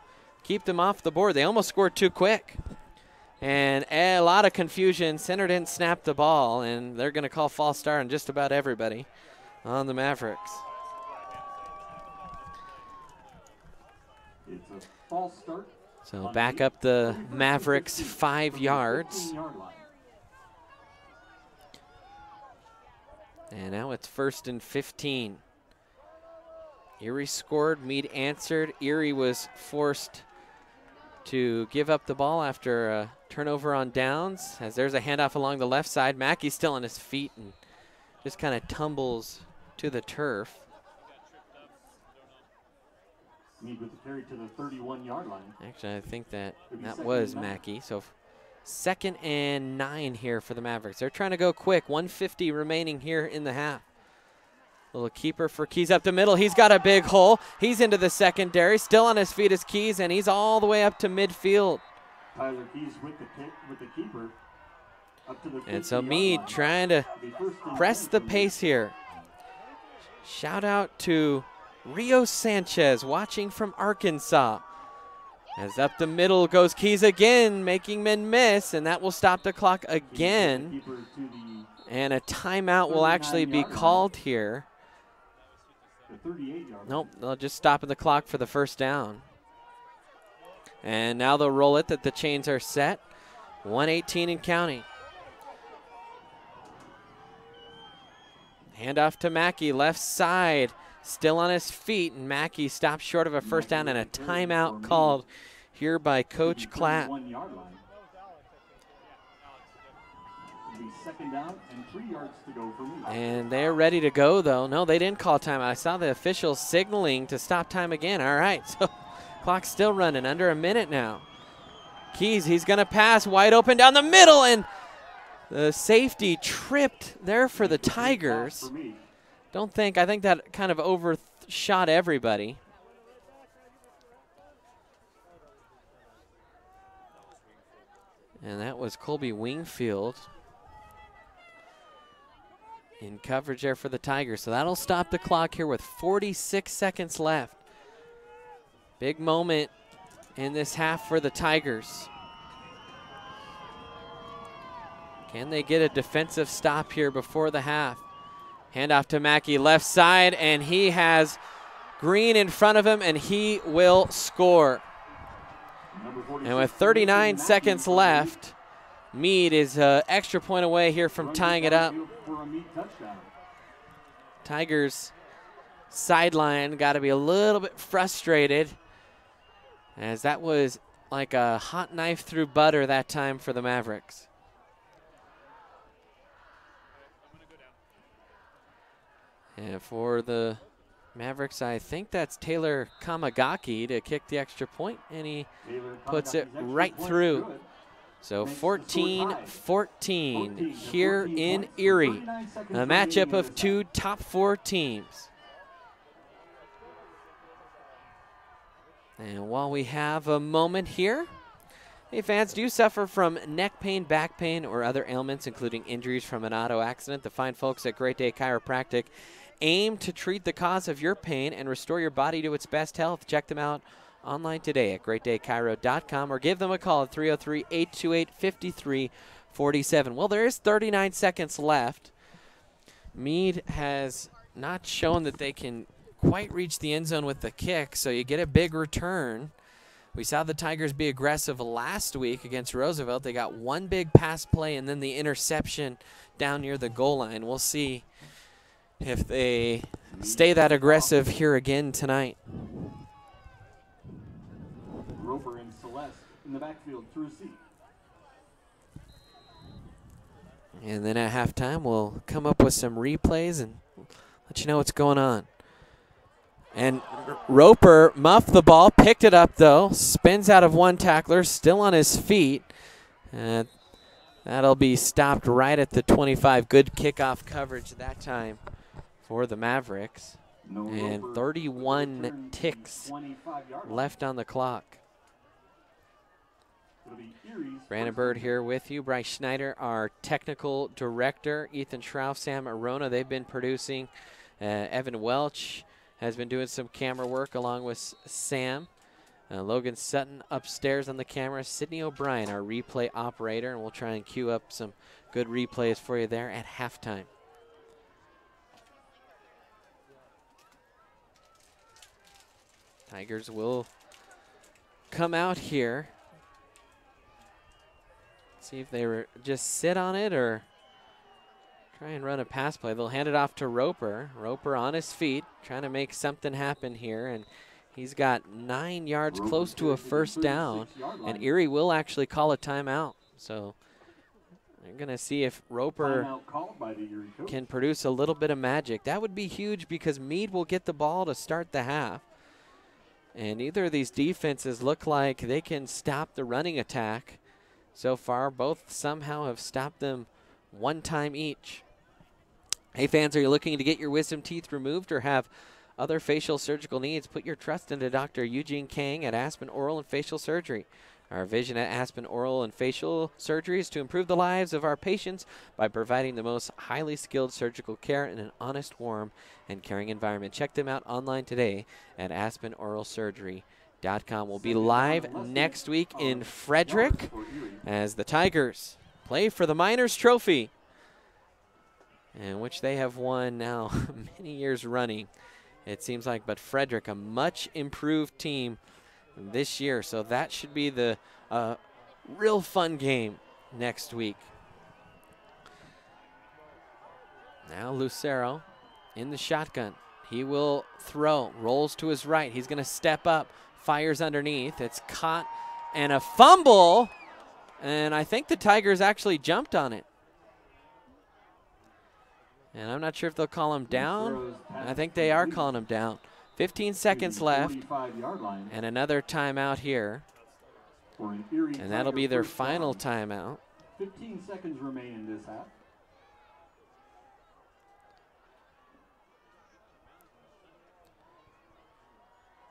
keep them off the board. They almost scored too quick. And a lot of confusion. Center didn't snap the ball, and they're going to call false start on just about everybody on the Mavericks. It's a false start. So back up the Mavericks 5 yards. And now it's 1st and 15. Erie scored, Mead answered. Erie was forced to give up the ball after a turnover on downs, as there's a handoff along the left side. Mackey's still on his feet and just kind of tumbles to the turf. Mead with the carry to the 31-yard line. Actually, I think that was Mackey. So 2nd and 9 here for the Mavericks. They're trying to go quick. 1:50 remaining here in the half. Little keeper for Keys up the middle. He's got a big hole. He's into the secondary. Still on his feet is Keys, and he's all the way up to midfield. Tyler Keys with the keeper up to the 50-yard And so Mead line. trying to press the pace here. Shout out to Rio Sanchez watching from Arkansas. As up the middle goes Keys again, making men miss, and that will stop the clock again. And a timeout will actually be called here. Nope, they'll just stop the clock for the first down. And now they'll roll it that the chains are set. 1:18 and counting. Handoff to Mackey, left side, still on his feet, and Mackey stops short of a first down, and a timeout called here by Coach Clapp. 2nd down and 3 yards to go for Mead. And they're ready to go, though. No, they didn't call timeout. I saw the officials signaling to stop time again. All right, so clock's still running, under a minute now. Keys, he's going to pass wide open down the middle, and the safety tripped there for the Tigers. I think that kind of overshot everybody. And that was Colby Wingfield in coverage there for the Tigers. So that'll stop the clock here with 46 seconds left. Big moment in this half for the Tigers. Can they get a defensive stop here before the half? Handoff to Mackey, left side, and he has Green in front of him, and he will score. And with 39 seconds left, Mead is an extra point away here from tying it up. Tigers sideline got to be a little bit frustrated, as that was like a hot knife through butter that time for the Mavericks. And for the Mavericks, I think that's Taylor Kamagaki to kick the extra point, and he puts it right through. So 14-14 here in Erie, a matchup of two top 4 teams. And while we have a moment here, hey fans, do you suffer from neck pain, back pain, or other ailments, including injuries from an auto accident? The fine folks at Great Day Chiropractic aim to treat the cause of your pain and restore your body to its best health. Check them out online today at greatdaychiro.com or give them a call at 303-828-5347. Well, there is 39 seconds left. Mead has not shown that they can quite reach the end zone with the kick, so you get a big return. We saw the Tigers be aggressive last week against Roosevelt. They got one big pass play and then the interception down near the goal line. We'll see if they stay that aggressive here again tonight. Roper and Celeste in the backfield through seat. And then at halftime, we'll come up with some replays and let you know what's going on. And Roper muffed the ball, picked it up though, spins out of one tackler, still on his feet. That'll be stopped right at the 25. Good kickoff coverage that time for the Mavericks. And 31 ticks left on the clock. Brandon Bird here with you. Bryce Schneider, our technical director. Ethan Schrauf, Sam Arona, they've been producing. Evan Welch has been doing some camera work along with Sam. Logan Sutton upstairs on the camera. Sydney O'Brien, our replay operator, and we'll try and queue up some good replays for you there at halftime. Tigers will come out here. See if they were just sit on it or try and run a pass play. They'll hand it off to Roper. Roper on his feet, trying to make something happen here, and he's got 9 yards, close to a first down, and Erie will actually call a timeout. So they're going to see if Roper can produce a little bit of magic. That would be huge because Mead will get the ball to start the half. And neither of these defenses look like they can stop the running attack. So far, both somehow have stopped them one time each. Hey fans, are you looking to get your wisdom teeth removed or have other facial surgical needs? Put your trust into Dr. Eugene Kang at Aspen Oral and Facial Surgery. Our vision at Aspen Oral and Facial Surgery is to improve the lives of our patients by providing the most highly skilled surgical care in an honest, warm, and caring environment. Check them out online today at aspenoralsurgery.com. We'll be live next week in Frederick as the Tigers play for the Miners Trophy, in which they have won now many years running, it seems like. But Frederick, a much improved team this year, so that should be the real fun game next week. Now Lucero in the shotgun. He will throw, rolls to his right. He's going to step up, fires underneath. It's caught and a fumble, and I think the Tigers actually jumped on it. And I'm not sure if they'll call him down. I think they are calling him down. 15 seconds left, and another timeout here. And that'll be their final timeout. 15 seconds remain in this half.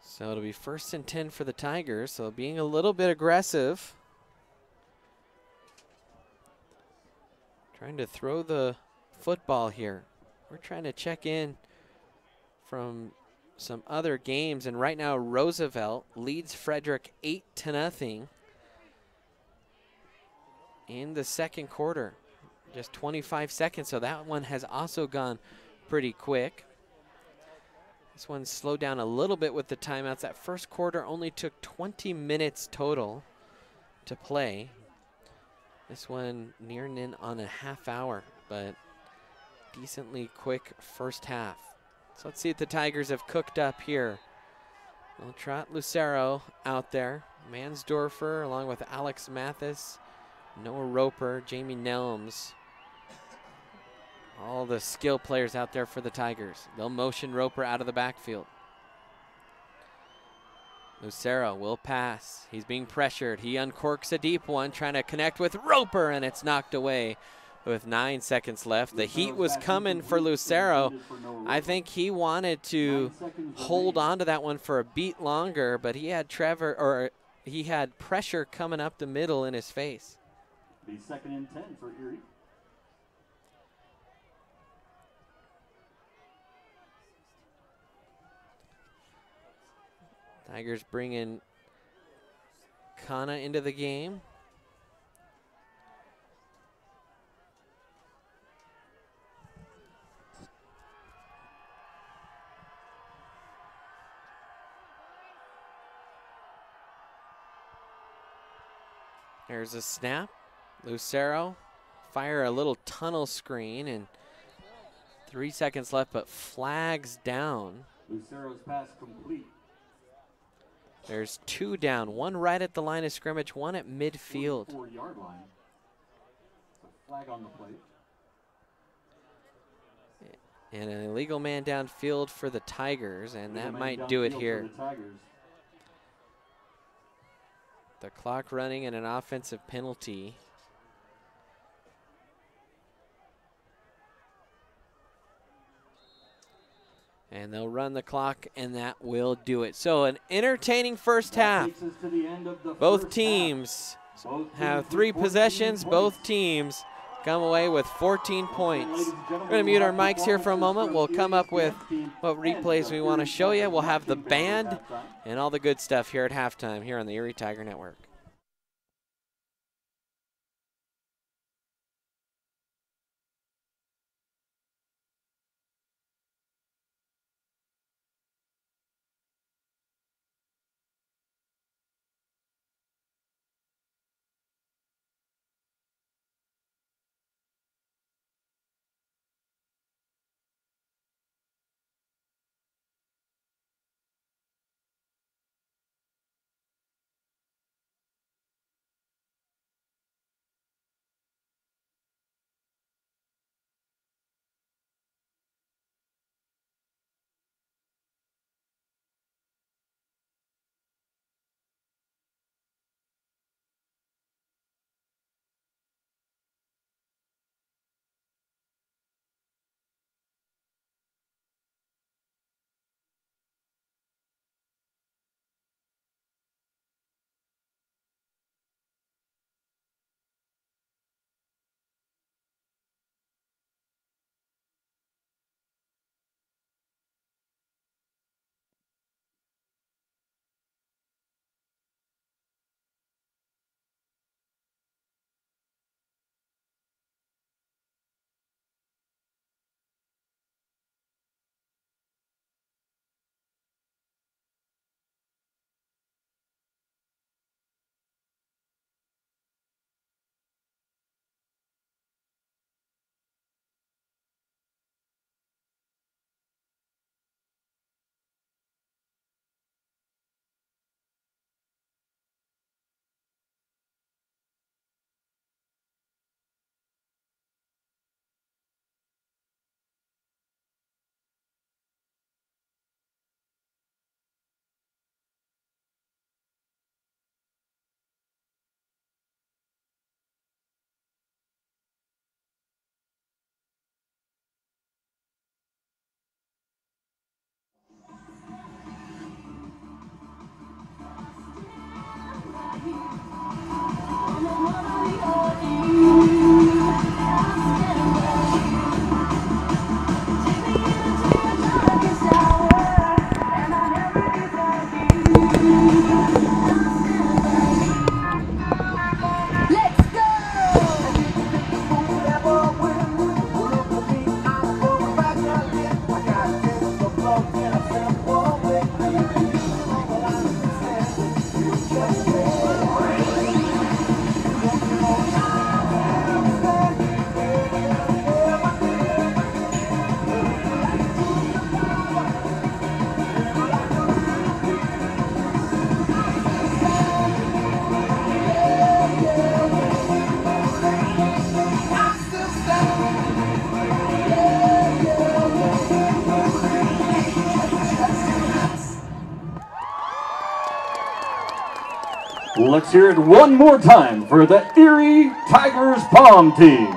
So it'll be 1st and 10 for the Tigers, so being a little bit aggressive. Trying to throw the football here. We're trying to check in from some other games, and right now Roosevelt leads Frederick 8-0 in the second quarter. Just 25 seconds, so that one has also gone pretty quick. This one slowed down a little bit with the timeouts. That first quarter only took 20 minutes total to play. This one nearing in on a half hour, but decently quick first half. So let's see if the Tigers have cooked up here. They'll trot Lucero out there. Mansdorfer along with Alex Mathis, Noah Roper, Jamie Nelms. All the skill players out there for the Tigers. They'll motion Roper out of the backfield. Lucero will pass. He's being pressured. He uncorks a deep one, trying to connect with Roper, and it's knocked away with 9 seconds left. The heat was coming for Lucero. I think he wanted to hold on to that one for a beat longer, but he had he had pressure coming up the middle in his face. Be 2nd and 10 for Erie. Tigers bringing Kana into the game. There's a snap. Lucero fire a little tunnel screen, and 3 seconds left, but flags down. Lucero's pass complete. There's 2 down, one right at the line of scrimmage, one at midfield. 4-yard line. A flag on the plate. And an illegal man downfield for the Tigers, and that might do it here. The clock running and an offensive penalty. And they'll run the clock, and that will do it. So an entertaining first half. Both teams have 3 possessions. Both teams come away with 14 points. We're going to mute our mics here for a moment. We'll come up with what replays we want to show you. We'll have the band and all the good stuff here at halftime here on the Erie Tiger Network. Let's hear it one more time for the Erie Tigers Pom team.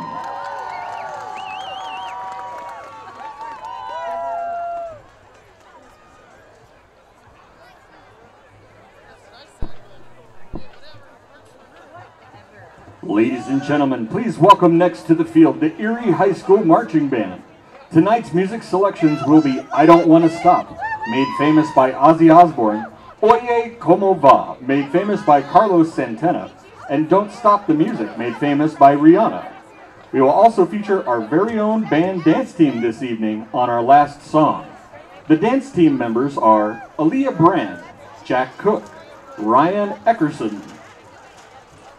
Ladies and gentlemen, please welcome next to the field the Erie High School Marching Band. Tonight's music selections will be I Don't Want to Stop, made famous by Ozzy Osbourne, Oye Como Va, made famous by Carlos Santana, and Don't Stop the Music, made famous by Rihanna. We will also feature our very own band dance team this evening on our last song. The dance team members are Aaliyah Brand, Jack Cook, Ryan Eckerson,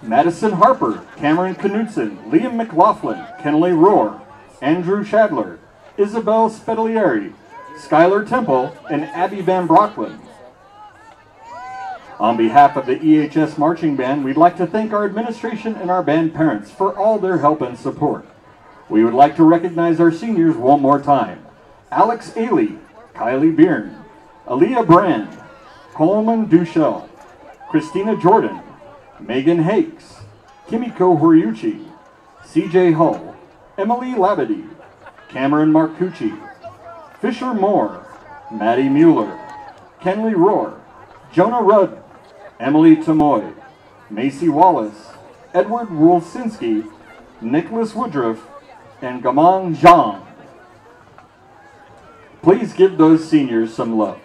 Madison Harper, Cameron Knudsen, Liam McLaughlin, Kenley Rohr, Andrew Shadler, Isabel Spedalieri, Skylar Temple, and Abby Van Brocklin. On behalf of the EHS Marching Band, we'd like to thank our administration and our band parents for all their help and support. We would like to recognize our seniors one more time. Alex Ailey, Kylie Byrne, Aaliyah Brand, Coleman Duchel, Christina Jordan, Megan Hakes, Kimiko Horiuchi, CJ Hull, Emily Labadie, Cameron Marcucci, Fisher Moore, Maddie Mueller, Kenley Rohr, Jonah Rudd, Emily Tamoy, Macy Wallace, Edward Wolsinski, Nicholas Woodruff, and Gamon Zhang. Please give those seniors some love.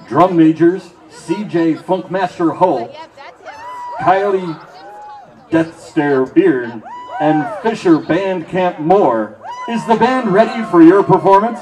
Drum majors, CJ Funkmaster Hull, Kylie Deathstare Beard, and Fisher Bandcamp Moore. Is the band ready for your performance?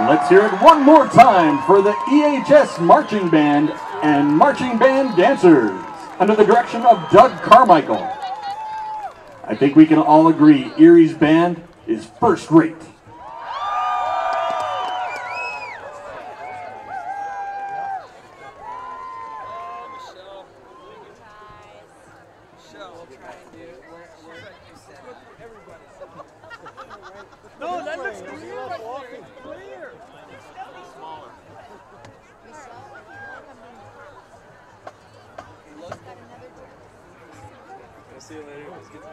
Let's hear it one more time for the EHS Marching Band and Marching Band Dancers under the direction of Doug Carmichael. I think we can all agree Erie's band is first rate. No, that looks clear. Clear. Smaller. I'll see you later. Let's get to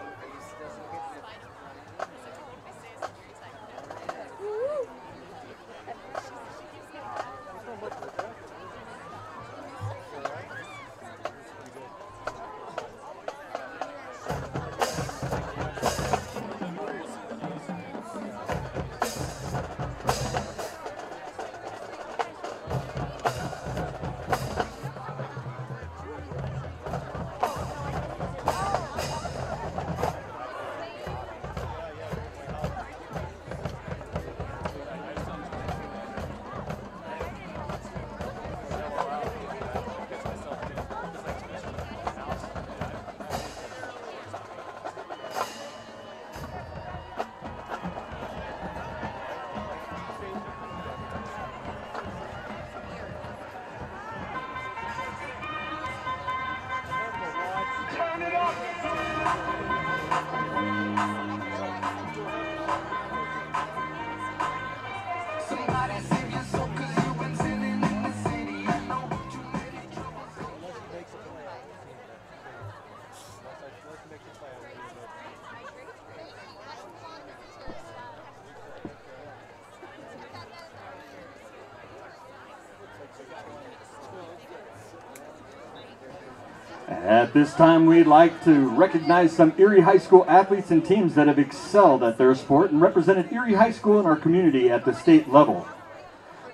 At this time, we'd like to recognize some Erie High School athletes and teams that have excelled at their sport and represented Erie High School in our community at the state level.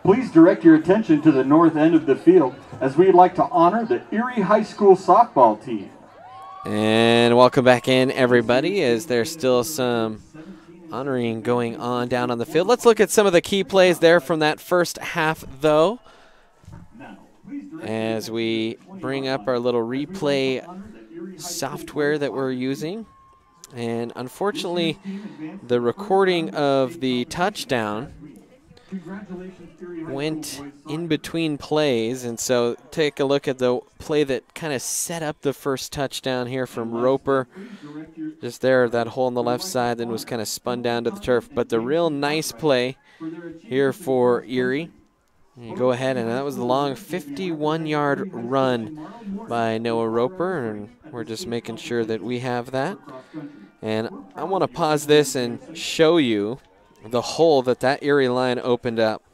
Please direct your attention to the north end of the field as we'd like to honor the Erie High School softball team. And welcome back in, everybody, as there's still some honoring going on down on the field. Let's look at some of the key plays there from that first half, though, as we bring up our little replay software that we're using. And unfortunately, the recording of the touchdown went in between plays, and so take a look at the play that kind of set up the first touchdown here from Roper. Just there, that hole on the left side, then was kind of spun down to the turf. But the real nice play here for Erie You go ahead, and that was the long 51-yard run by Noah Roper, and we're just making sure that we have that. And I want to pause this and show you the hole that Erie line opened up.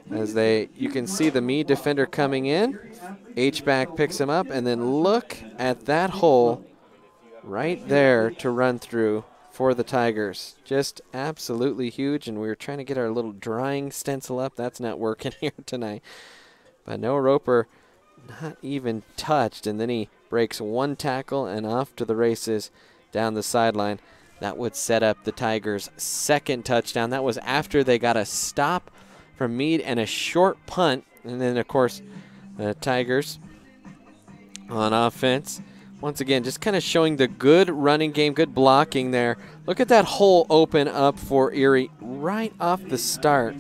As you can see the Mead defender coming in, H-back picks him up, and then look at that hole right there to run through for the Tigers. Just absolutely huge, and we were trying to get our little drying stencil up. That's not working here tonight. But Noah Roper not even touched, and then he breaks one tackle and off to the races down the sideline. That would set up the Tigers' second touchdown. That was after they got a stop from Mead and a short punt. And then, of course, the Tigers on offense. Once again, just kind of showing the good running game, good blocking there. Look at that hole open up for Erie right off the start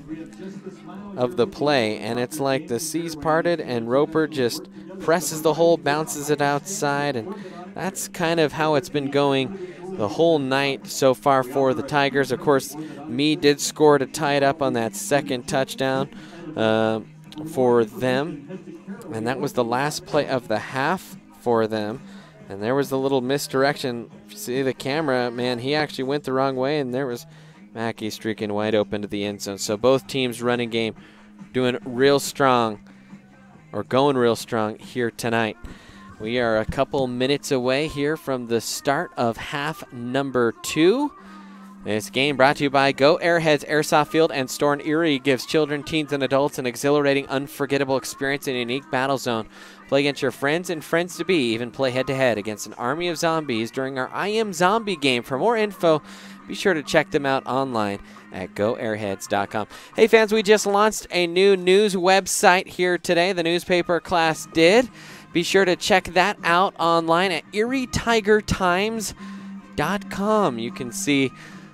of the play. And it's like the seas parted and Roper just presses the hole, bounces it outside. And that's kind of how it's been going the whole night so far for the Tigers. Of course, Mead did score to tie it up on that second touchdown for them. And that was the last play of the half for them. And there was the little misdirection. If you see the camera, man, he actually went the wrong way, and there was Mackey streaking wide open to the end zone. So both teams' running game doing real strong, or going real strong here tonight. We are a couple minutes away here from the start of half number 2. This game brought to you by Go Airheads Airsoft Field and Store in Erie gives children, teens, and adults an exhilarating, unforgettable experience in a unique battle zone. Play against your friends and friends-to-be, even play head-to-head against an army of zombies during our I Am Zombie game. For more info, be sure to check them out online at goairheads.com. Hey fans, we just launched a new news website here today. The newspaper class did. Be sure to check that out online at erietigertimes.com. You can see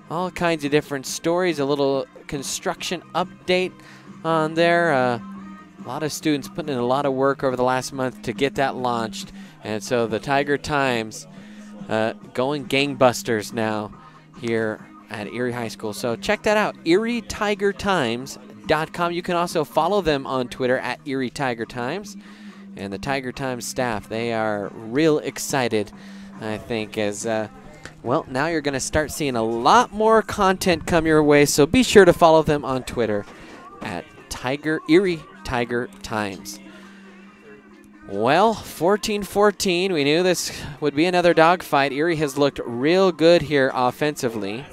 all kinds of different stories, a little construction update on there. A lot of students putting in a lot of work over the last month to get that launched. And so the Tiger Times going gangbusters now here at Erie High School. So check that out, erietigertimes.com. You can also follow them on Twitter at Erie Tiger Times. And the Tiger Times staff, they are real excited, I think, as, well, now you're going to start seeing a lot more content come your way. So be sure to follow them on Twitter at Erie Tiger Times. Well, 14-14. We knew this would be another dogfight. Erie has looked real good here offensively.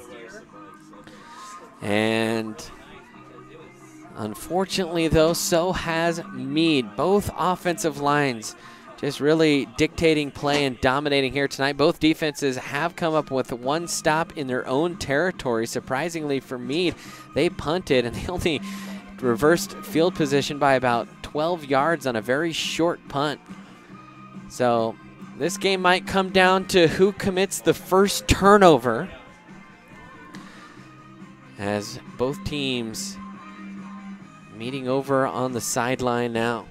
And unfortunately, though, so has Mead. Both offensive lines just really dictating play and dominating here tonight. Both defenses have come up with one stop in their own territory. Surprisingly for Mead, they punted and they only reversed field position by about 12 yards on a very short punt. So this game might come down to who commits the first turnover, as both teams meeting over on the sideline now.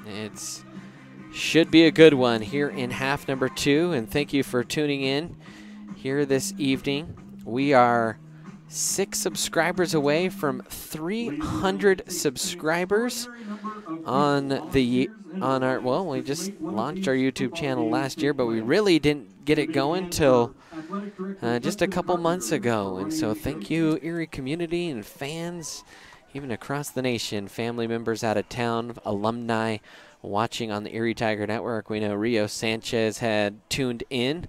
It should be a good one here in half number 2, and thank you for tuning in here this evening. We are 6 subscribers away from 300 subscribers on our, well, we just launched our YouTube channel last year, but we really didn't get it going till just a couple months ago. And so thank you, Erie community and fans, even across the nation, family members out of town, alumni watching on the Erie Tiger Network. We know Rio Sanchez had tuned in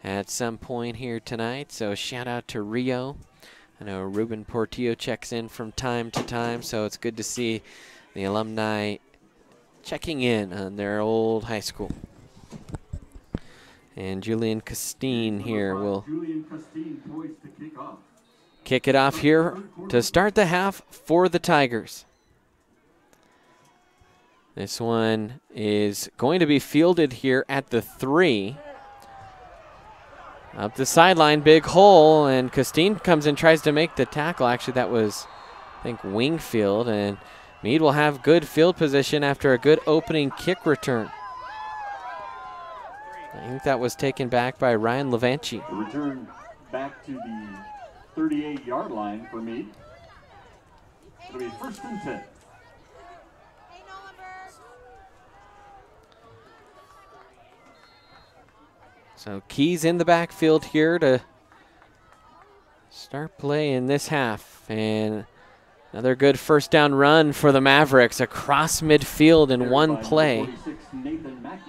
at some point here tonight, so shout out to Rio. I know Ruben Portillo checks in from time to time, so it's good to see the alumni checking in on their old high school. And Julian Castine here will kick it off here to start the half for the Tigers. This one is going to be fielded here at the 3. Up the sideline, big hole, and Castine comes and tries to make the tackle. Actually, that was, I think, Wingfield, and Mead will have good field position after a good opening kick return. I think that was taken back by Ryan Levanchi. The return back to the 38-yard line for Mead. It'll be 1st and 10. So Keys in the backfield here to start play in this half. And another good first down run for the Mavericks across midfield in one play.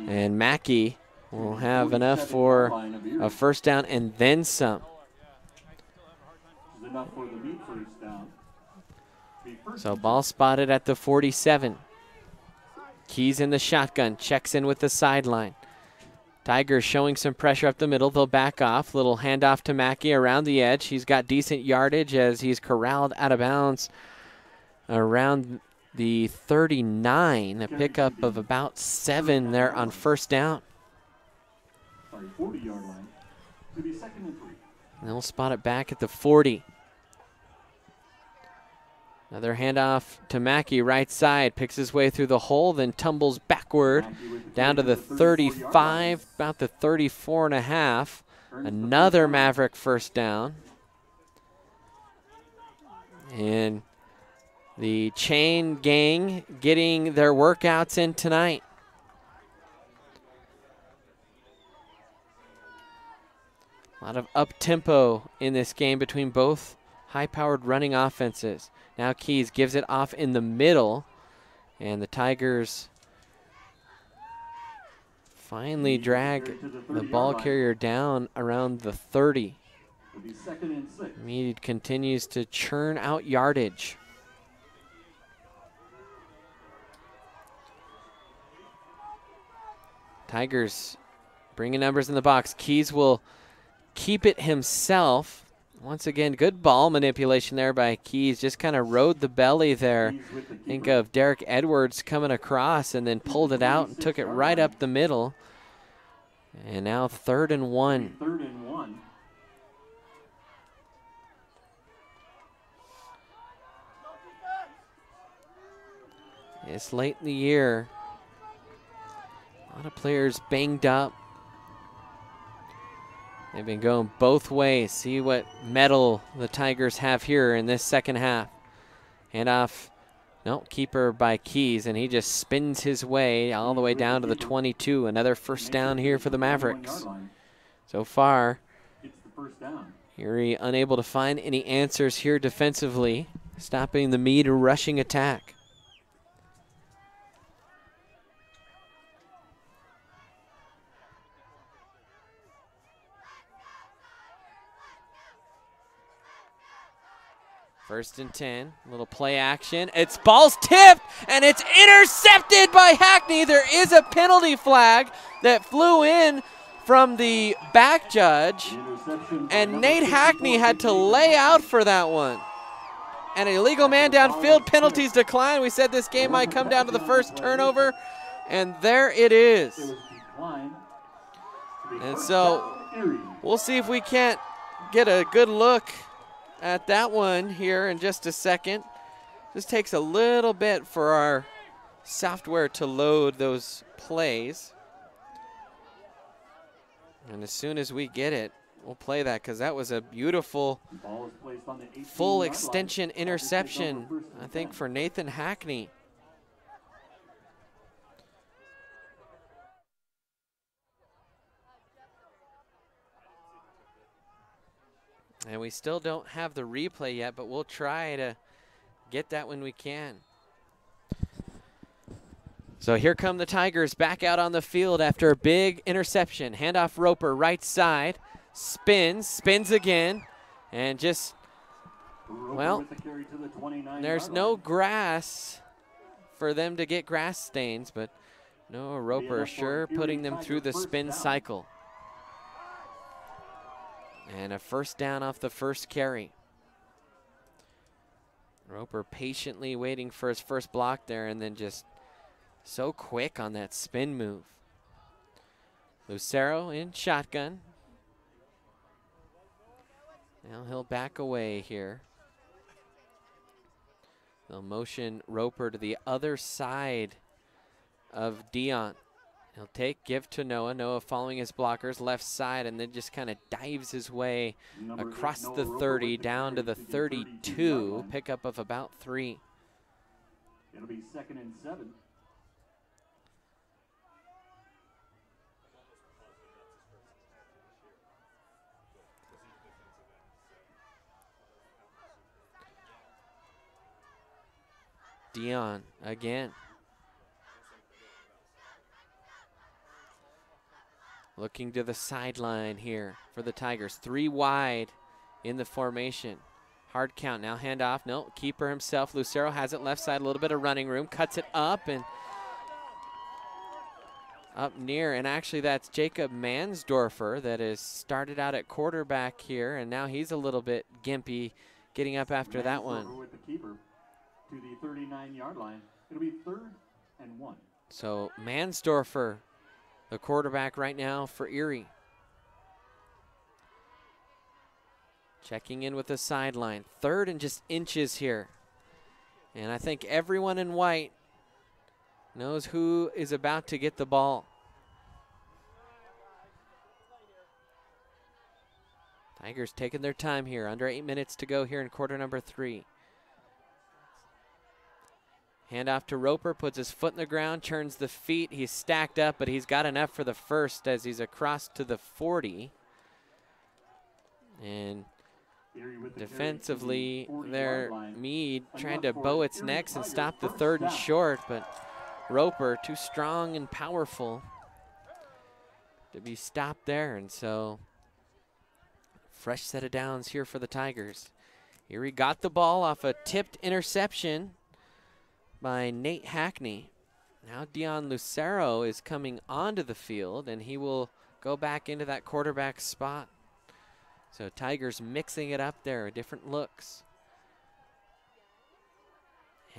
And Mackey will have enough for a first down and then some. So ball spotted at the 47. Keys in the shotgun, checks in with the sideline. Tigers showing some pressure up the middle. They'll back off. Little handoff to Mackey around the edge. He's got decent yardage as he's corralled out of bounds around the 39. A pickup of about 7 there on first down. 40-yard line to be 2nd and 3. And they'll spot it back at the 40. Another handoff to Mackey, right side, picks his way through the hole, then tumbles backward down to the 35, about the 34 and a half. Another Maverick first down. And the Chain Gang getting their workouts in tonight. A lot of up-tempo in this game between both high-powered running offenses. Now Keys gives it off in the middle, and the Tigers finally drag the ball carrier down around the 30. Mead continues to churn out yardage. Tigers bringing numbers in the box. Keys will keep it himself. Once again, good ball manipulation there by Keys. Just kind of rode the belly there. Think of Derek Edwards coming across and then pulled it out and took it right up the middle. And now 3rd and 1. 3rd and 1. It's late in the year. A lot of players banged up. They've been going both ways. See what mettle the Tigers have here in this second half. Handoff, no, keeper by Keys, and he just spins his way all the way down to the 22. Another first down here for the Mavericks. So far, Erie unable to find any answers here defensively, stopping the Mead rushing attack. First and 10, little play action. It's ball's tipped, and it's intercepted by Hackney. There is a penalty flag that flew in from the back judge, and Nate Hackney had to lay out for that one. An illegal man downfield, penalties decline. We said this game might come down to the first turnover, and there it is. And so we'll see if we can't get a good look at that one here in just a second. This takes a little bit for our software to load those plays. And as soon as we get it, we'll play that, because that was a beautiful full extension interception, I think, for Nathan Hackney. And we still don't have the replay yet, but we'll try to get that when we can. So here come the Tigers back out on the field after a big interception. Handoff Roper, right side. Spins again. And just, well, there's no grass for them to get grass stains, but no, Roper sure putting them through the spin cycle. And a first down off the first carry. Roper patiently waiting for his first block there, and then just so quick on that spin move. Lucero in shotgun. Now he'll back away here. They'll motion Roper to the other side of Dion. He'll give to Noah. Noah following his blockers, left side, and then just kind of dives his way across the 30 down to the 32. Pickup of about 3. It'll be 2nd and 7. Dion again. Looking to the sideline here for the Tigers. 3 wide in the formation. Hard count now, handoff. No, keeper himself. Lucero has it left side, a little bit of running room. Cuts it up and up near. And actually that's Jacob Mansdorfer that has started out at quarterback here. And now he's a little bit gimpy getting up after that one. With the keeper to the 39-yard line. It'll be 3rd and 1. So Mansdorfer, the quarterback right now for Erie. Checking in with the sideline. 3rd and just inches here. And I think everyone in white knows who is about to get the ball. Tigers taking their time here. Under 8 minutes to go here in quarter number 3. Handoff to Roper, puts his foot in the ground, turns the feet. He's stacked up, but he's got enough for the first as he's across to the 40. And defensively there, Mead trying to bow its necks and stop the 3rd and short, but Roper too strong and powerful to be stopped there. And so fresh set of downs here for the Tigers. Erie got the ball off a tipped interception by Nate Hackney. Now Dion Lucero is coming onto the field, and he will go back into that quarterback spot. So Tigers mixing it up there, different looks.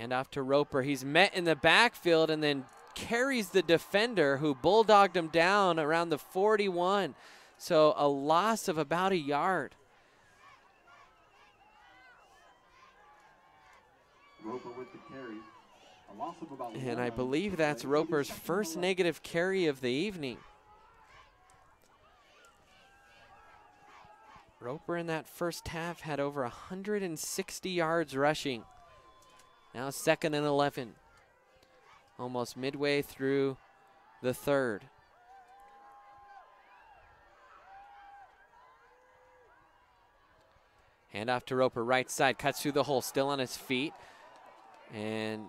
Handoff to Roper. He's met in the backfield and then carries the defender who bulldogged him down around the 41. So a loss of about a yard. Roper with the carry. A loss of about And I believe that's Roper's first negative carry of the evening. Roper in that first half had over 160 yards rushing. Now 2nd and 11. Almost midway through the 3rd. Handoff to Roper, right side, cuts through the hole, still on his feet. And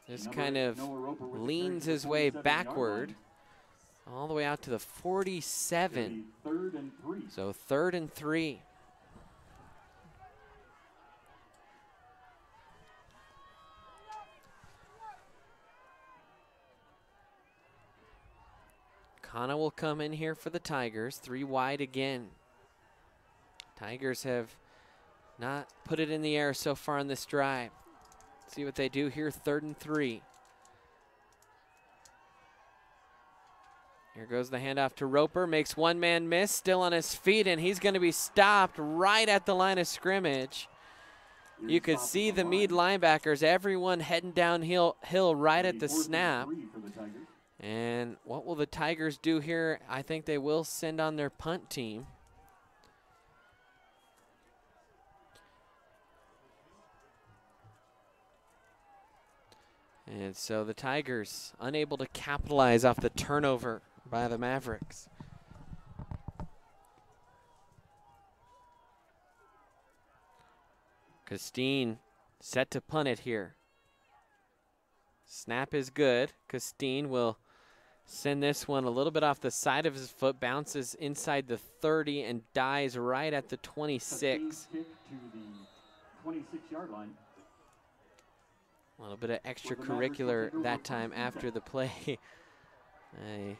just kind of leans his way backward all the way out to the 47. 3rd and 3. So 3rd and 3. Kana will come in here for the Tigers. 3 wide again. Tigers have not put it in the air so far in this drive. See what they do here, 3rd and 3. Here goes the handoff to Roper, makes one man miss, still on his feet, and he's going to be stopped right at the line of scrimmage. You could see the Mead linebackers, everyone heading downhill right at the snap. And what will the Tigers do here? I think they will send on their punt team. And so the Tigers unable to capitalize off the turnover by the Mavericks. Costine set to punt it here. Snap is good. Costine will send this one a little bit off the side of his foot, bounces inside the 30 and dies right at the 26. Kick to the 26-yard line. A little bit of extracurricular that time after the play. A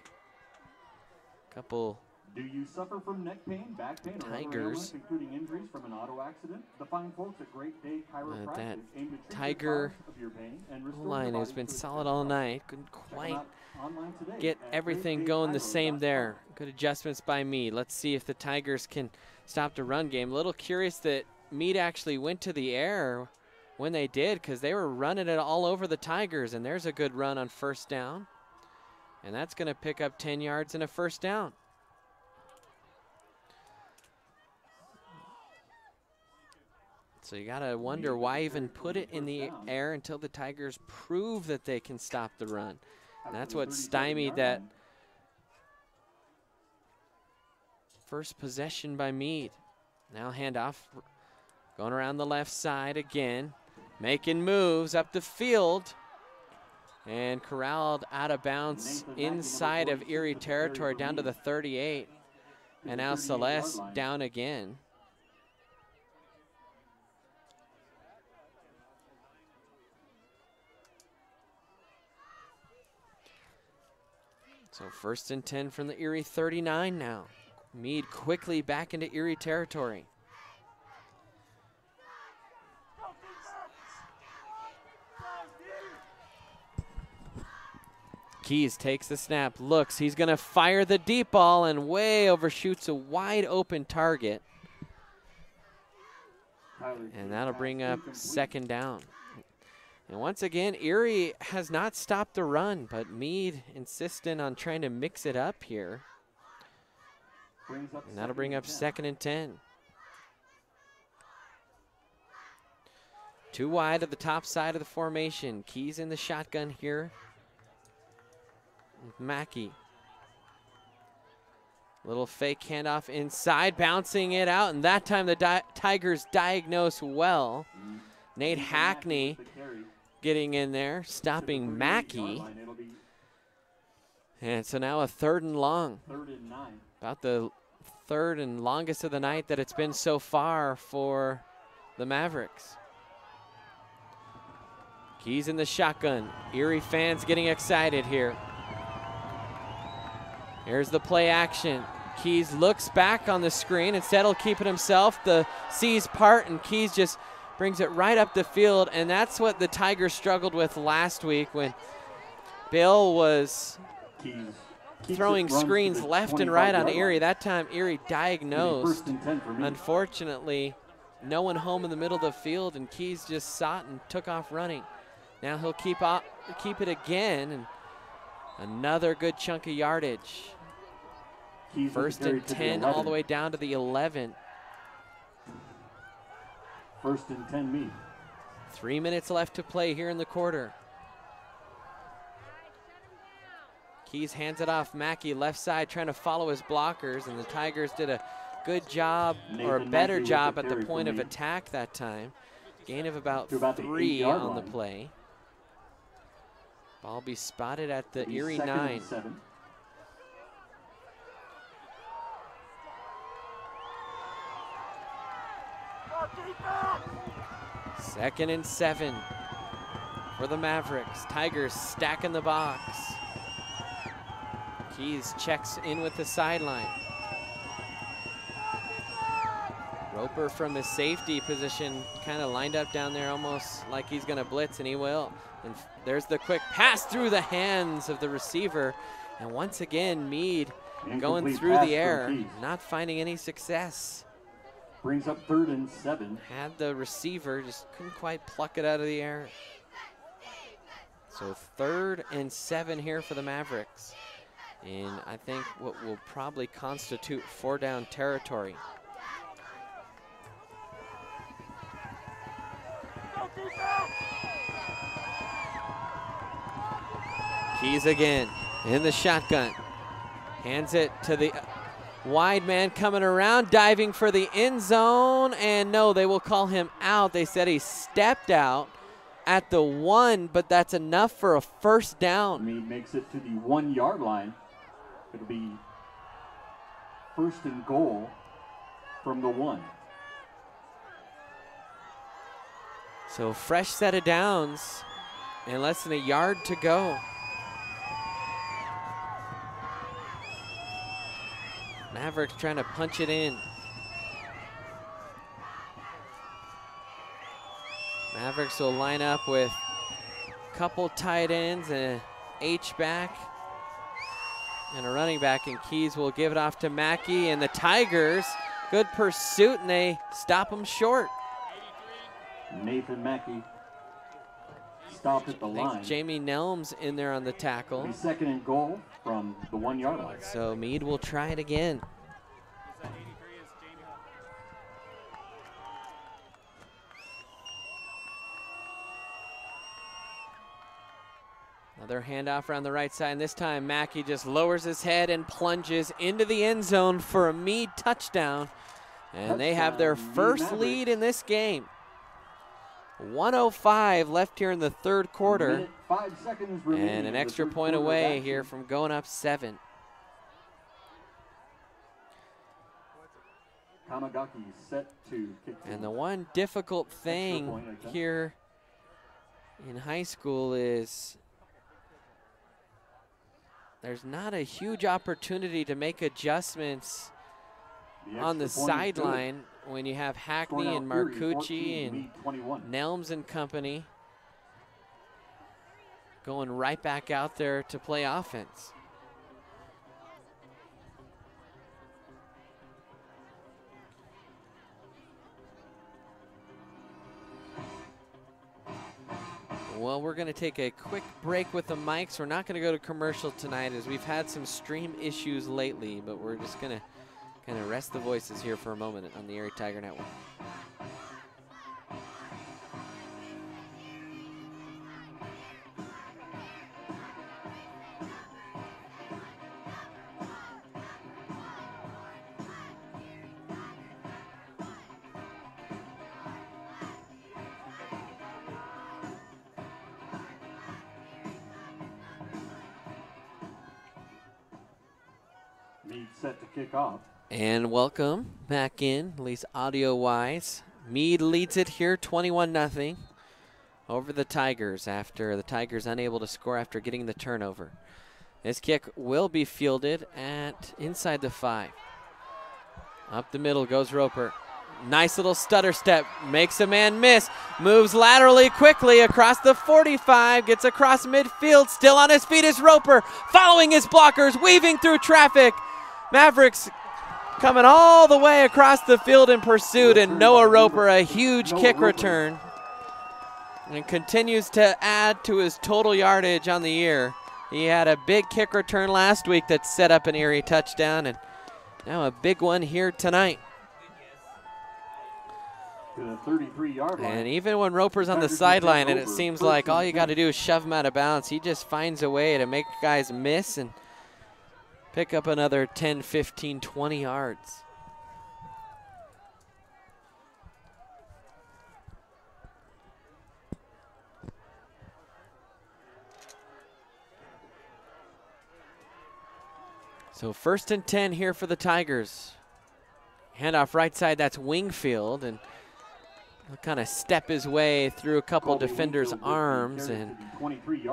couple Do you suffer from neck pain, back pain, or other Tigers, ailments, including injuries from an auto accident? The fine folks at Great Day Chiropractic that aim to treat the Tiger cause of your pain and restore line your has body been to its solid best all health. night. Couldn't Check them quite out online today get at everything going the same there. Good adjustments by Mead. Let's see if the Tigers can stop the run game. A little curious that Mead actually went to the air when they did, because they were running it all over the Tigers, and there's a good run on 1st down. And that's going to pick up 10 yards and a 1st down. So you got to wonder why even put it in the air until the Tigers prove that they can stop the run. And that's what stymied that first possession by Mead. Now handoff, going around the left side again. making moves up the field and corralled out of bounds inside of Erie territory down to the 38. And now Celeste down again. So 1st and 10 from the Erie 39 now. Mead quickly back into Erie territory. Keys takes the snap, looks, he's gonna fire the deep ball and way overshoots a wide open target. And that'll bring up 2nd down. And once again, Erie has not stopped the run, but Mead insisting on trying to mix it up here. And that'll bring up 2nd and 10. 2 wide at the top side of the formation. Keys in the shotgun here. Mackey. Little fake handoff inside, bouncing it out, and that time the Tigers diagnose well. Nate Hackney getting in there, stopping Mackey. And so now a 3rd and long. About the 3rd and longest of the night that it's been so far for the Mavericks. Keys in the shotgun. Erie fans getting excited here. Here's the play action. Keys looks back on the screen. Instead, he'll keep it himself. The C's part, and Keys just brings it right up the field, and that's what the Tigers struggled with last week when Bill was throwing screens left and right on Erie. That time, Erie diagnosed. Unfortunately, no one home in the middle of the field, and Keys just sought and took off running. Now he'll keep it again, and another good chunk of yardage. 1st and 10 all the way down to the 11. 1st and 10 Mead. 3 minutes left to play here in the quarter. Keys hands it off. Mackey left side trying to follow his blockers, and the Tigers did a good job, or a better job at the point of attack that time. Gain of about 3 on the play. Ball be spotted at the Erie 9. 2nd and 7 for the Mavericks. Tigers stacking the box. Keys checks in with the sideline. Roper from his safety position kind of lined up down there almost like he's going to blitz, and he will. And there's the quick pass through the hands of the receiver. And once again, Mead going through the air, not finding any success. Brings up 3rd and 7. Had the receiver, just couldn't quite pluck it out of the air. So 3rd and 7 here for the Mavericks. And I think what will probably constitute 4-down territory. Keys again in the shotgun. Hands it to the wide man coming around, diving for the end zone, and no, they will call him out. They said he stepped out at the 1, but that's enough for a 1st down. Mead makes it to the 1-yard line. It'll be 1st and goal from the 1. So fresh set of downs and less than a yard to go. Mavericks trying to punch it in. Mavericks will line up with a couple tight ends and an H-back and a running back, and Keys will give it off to Mackey, and the Tigers, good pursuit, and they stop him short. Nathan Mackey stopped at the line. Jamie Nelms in there on the tackle. 2nd and goal from the 1-yard line. So Mead will try it again. Another handoff around the right side, and this time Mackey just lowers his head and plunges into the end zone for a Mead touchdown. And they have their first lead in this game. 1:05 left here in the third quarter. Minute, 5 seconds remaining And an in the extra third point quarter of away action. here from going up 7. Kamagaki set to kick. And the one difficult thing right here in high school is there's not a huge opportunity to make adjustments on the sideline when you have Hackney and Marcucci and Nelms and company going right back out there to play offense. Well, we're going to take a quick break with the mics. We're not going to go to commercial tonight as we've had some stream issues lately, but we're just going to kind of rest the voices here for a moment on the Erie Tiger Network. Mead set to kick off. And welcome back in, at least audio-wise. Mead leads it here 21-0 over the Tigers after the Tigers unable to score after getting the turnover. This kick will be fielded at inside the 5. Up the middle goes Roper. Nice little stutter step, makes a man miss, moves laterally quickly across the 45, gets across midfield, still on his feet is Roper, following his blockers, weaving through traffic. Mavericks coming all the way across the field in pursuit, and Noah Roper, a huge kick return, and continues to add to his total yardage on the year. He had a big kick return last week that set up an Erie touchdown, and now a big one here tonight. To the 33-yard line. And even when Roper's on the sideline and it seems like all you got to do is shove him out of bounds, he just finds a way to make guys miss and pick up another 10, 15, 20 yards. So 1st and 10 here for the Tigers. Handoff right side, that's Wingfield, and he'll kind of step his way through a couple defenders' arms and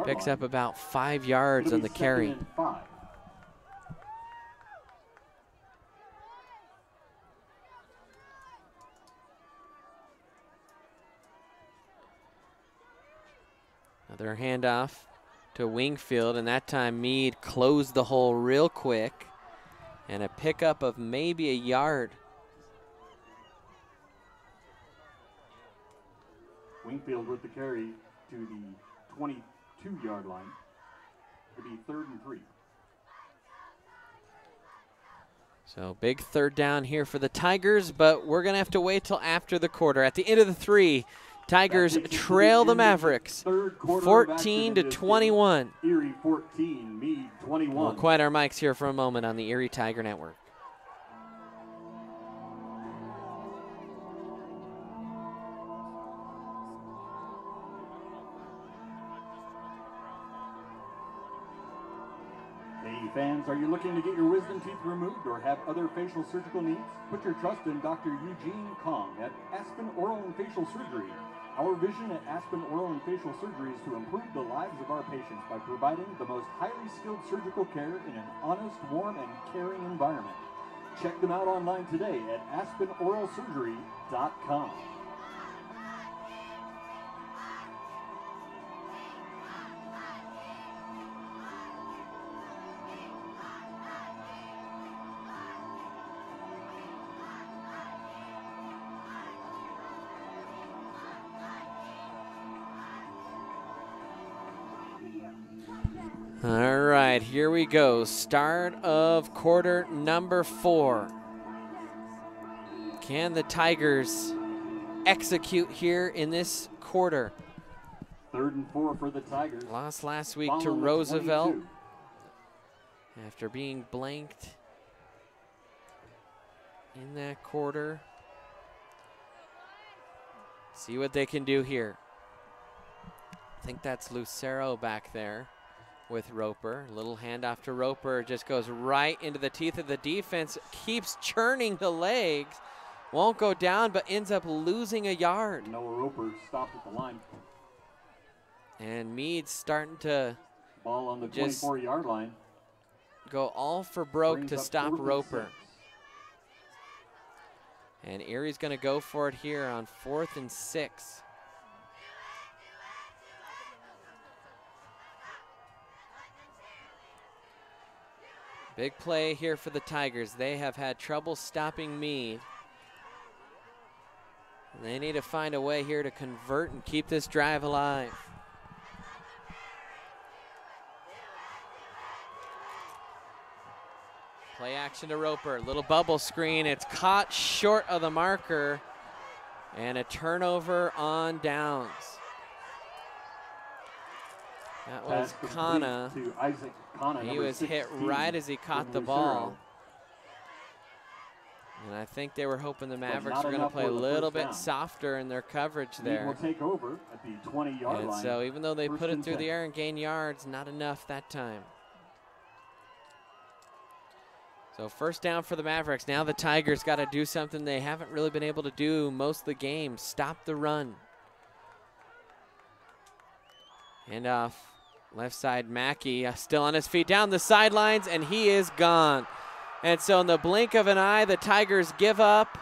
picks up about 5 yards on the carry. Another handoff to Wingfield, and that time Mead closed the hole real quick, and a pickup of maybe a yard. Wingfield with the carry to the 22-yard line. It'll be 3rd and 3. So big 3rd down here for the Tigers, but we're going to have to wait till after the quarter. At the end of the 3, Tigers trail the Mavericks 14-21. Erie 14, Mead 21. We'll quiet our mics here for a moment on the Erie Tiger Network. Hey fans, are you looking to get your wisdom teeth removed or have other facial surgical needs? Put your trust in Dr. Eugene Kong at Aspen Oral and Facial Surgery. Our vision at Aspen Oral and Facial Surgery is to improve the lives of our patients by providing the most highly skilled surgical care in an honest, warm, and caring environment. Check them out online today at aspenoralsurgery.com. All right, here we go. Start of quarter number 4. Can the Tigers execute here in this quarter? 3rd and 4 for the Tigers. Lost last week Ball to on the Roosevelt 22. after being blanked in that quarter. See what they can do here. I think that's Lucero back there with Roper. Little handoff to Roper, just goes right into the teeth of the defense, keeps churning the legs, won't go down, but ends up losing a yard. Noah Roper stopped at the line. And Mead's starting to ball on the 24-yard line. Go all for broke Brings to up stop 4th and Roper. 6. And Erie's going to go for it here on 4th and 6. Big play here for the Tigers. They have had trouble stopping Mead. And they need to find a way here to convert and keep this drive alive. Play action to Roper, little bubble screen. It's caught short of the marker, and a turnover on downs. That was Kana. He was hit right as he caught the ball. And I think they were hoping the Mavericks were going to play a little bit softer in their coverage there. Will take over at the 20-yard line. So even though they put it through the air and gain yards, not enough that time. So first down for the Mavericks. Now the Tigers got to do something they haven't really been able to do most of the game. Stop the run. Hand off. Left side, Mackey still on his feet down the sidelines, and he is gone. And so in the blink of an eye, the Tigers give up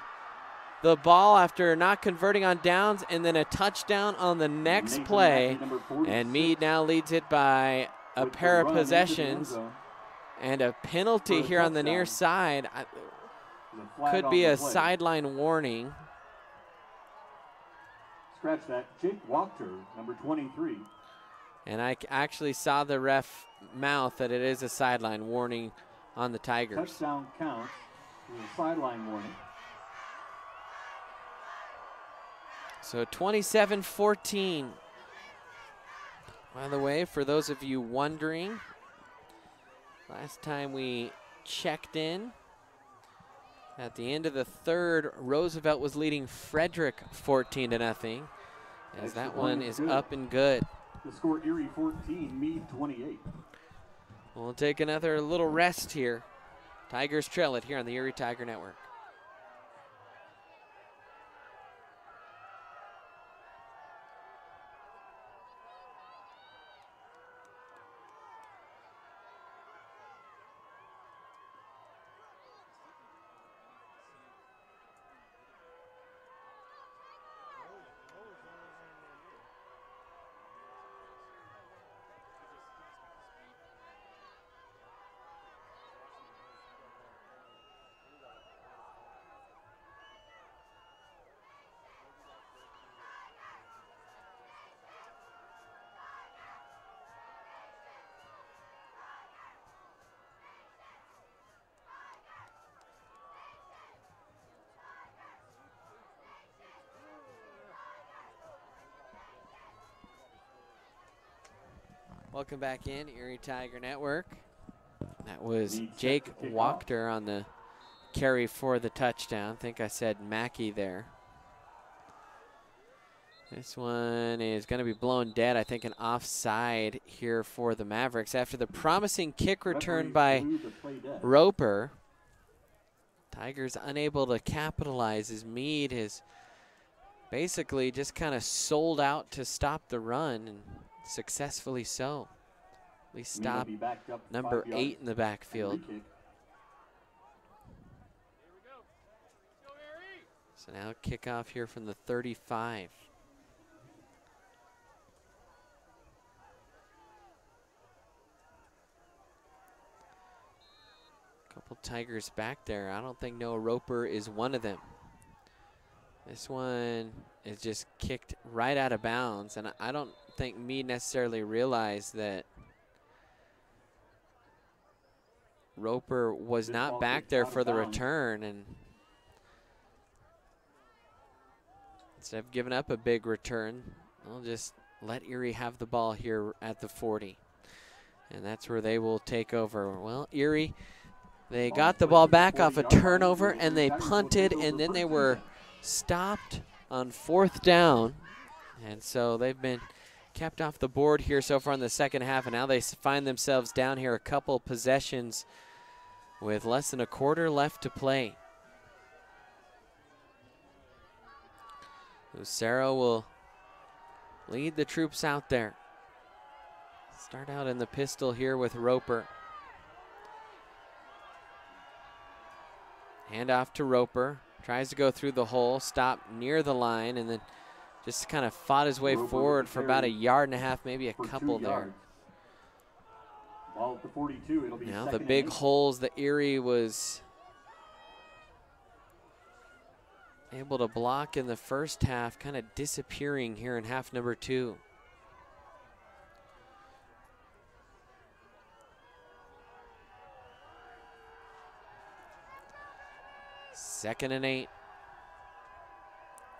the ball after not converting on downs, and then a touchdown on the next play. And Mead now leads it by a pair of possessions. And a penalty here on the near side. Could be a sideline warning. Scratch that. Jake Wachter, number 23. And I actually saw the ref mouth that it is a sideline warning on the Tigers. Touchdown count. A sideline warning. So 27-14. By the way, for those of you wondering, last time we checked in, at the end of the third, Roosevelt was leading Frederick 14-0, as that one is up and good. The score, Erie 14, Mead 28. We'll take another little rest here. Tigers trail it here on the Erie Tiger Network. Welcome back in, Erie Tiger Network. That was Jake Wachter on the carry for the touchdown. I think I said Mackey there. This one is going to be blown dead. I think an offside here for the Mavericks after the promising kick return by Roper. Tigers unable to capitalize as Mead has basically just kind of sold out to stop the run, and successfully so. At least stop number 8 in the backfield. So now kickoff here from the 35. Couple Tigers back there. I don't think Noah Roper is one of them. This one is just kicked right out of bounds, and I don't think Mead necessarily realized that Roper was not back there for the return, and instead of giving up a big return, they'll just let Erie have the ball here at the 40. And that's where they will take over. Well, Erie, they got the ball back off a turnover, and they punted, and then they were stopped on 4th down. And so they've been kept off the board here so far in the second half, and now they find themselves down here a couple possessions with less than a quarter left to play. Lucero will lead the troops out there. Start out in the pistol here with Roper. Hand off to Roper. Tries to go through the hole, stop near the line, and then just kind of fought his way forward for about 1.5 yards, maybe a couple there. Ball at the 42, it'll be now the big holes that Erie was able to block in the first half kind of disappearing here in half number 2. Second and 8.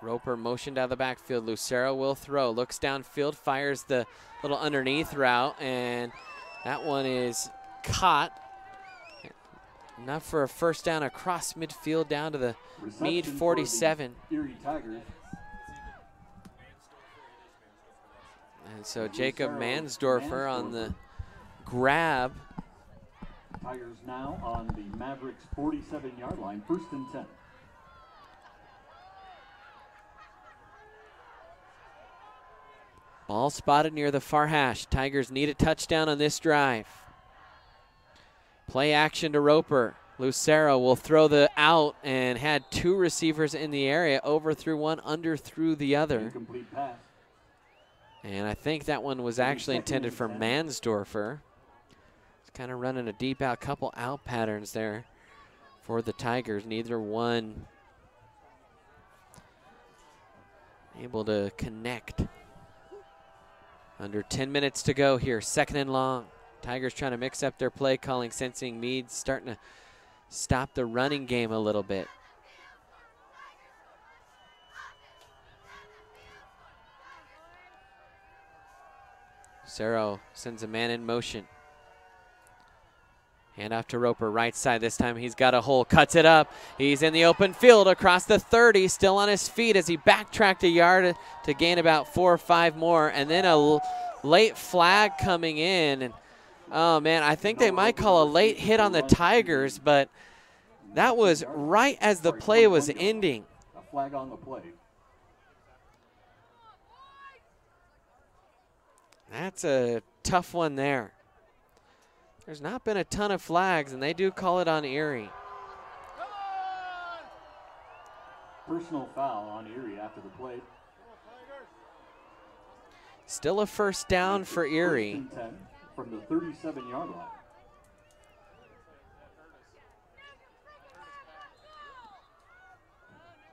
Roper motioned out of the backfield. Lucero will throw. Looks downfield, fires the little underneath route, and that one is caught. Enough for a first down across midfield down to the Mead 47. Erie Tigers. And so Jacob Mansdorfer on the grab. Tigers now on the Mavericks 47-yard line, 1st and 10. Ball spotted near the far hash. Tigers need a touchdown on this drive. Play action to Roper. Lucero will throw the out and had 2 receivers in the area. Overthrew one, underthrew the other. Incomplete pass. And I think that one was actually intended for Mansdorfer. It's kind of running a deep out, couple out patterns there for the Tigers. Neither one able to connect. Under 10 minutes to go here, 2nd and long. Tigers trying to mix up their play calling, sensing Mead starting to stop the running game a little bit. Lucero sends a man in motion. Hand off to Roper, right side. This time he's got a hole, cuts it up. He's in the open field across the 30, still on his feet as he backtracked 1 yard to gain about 4 or 5 more. And then a late flag coming in. And oh man, I think they might call a late hit on the Tigers, but that was right as the play was ending. A flag on the play. That's a tough one there. There's not been a ton of flags, and they do call it on Erie. Personal foul on Erie after the play. Still a first down for Erie. 1st and 10 from the 37-yard line.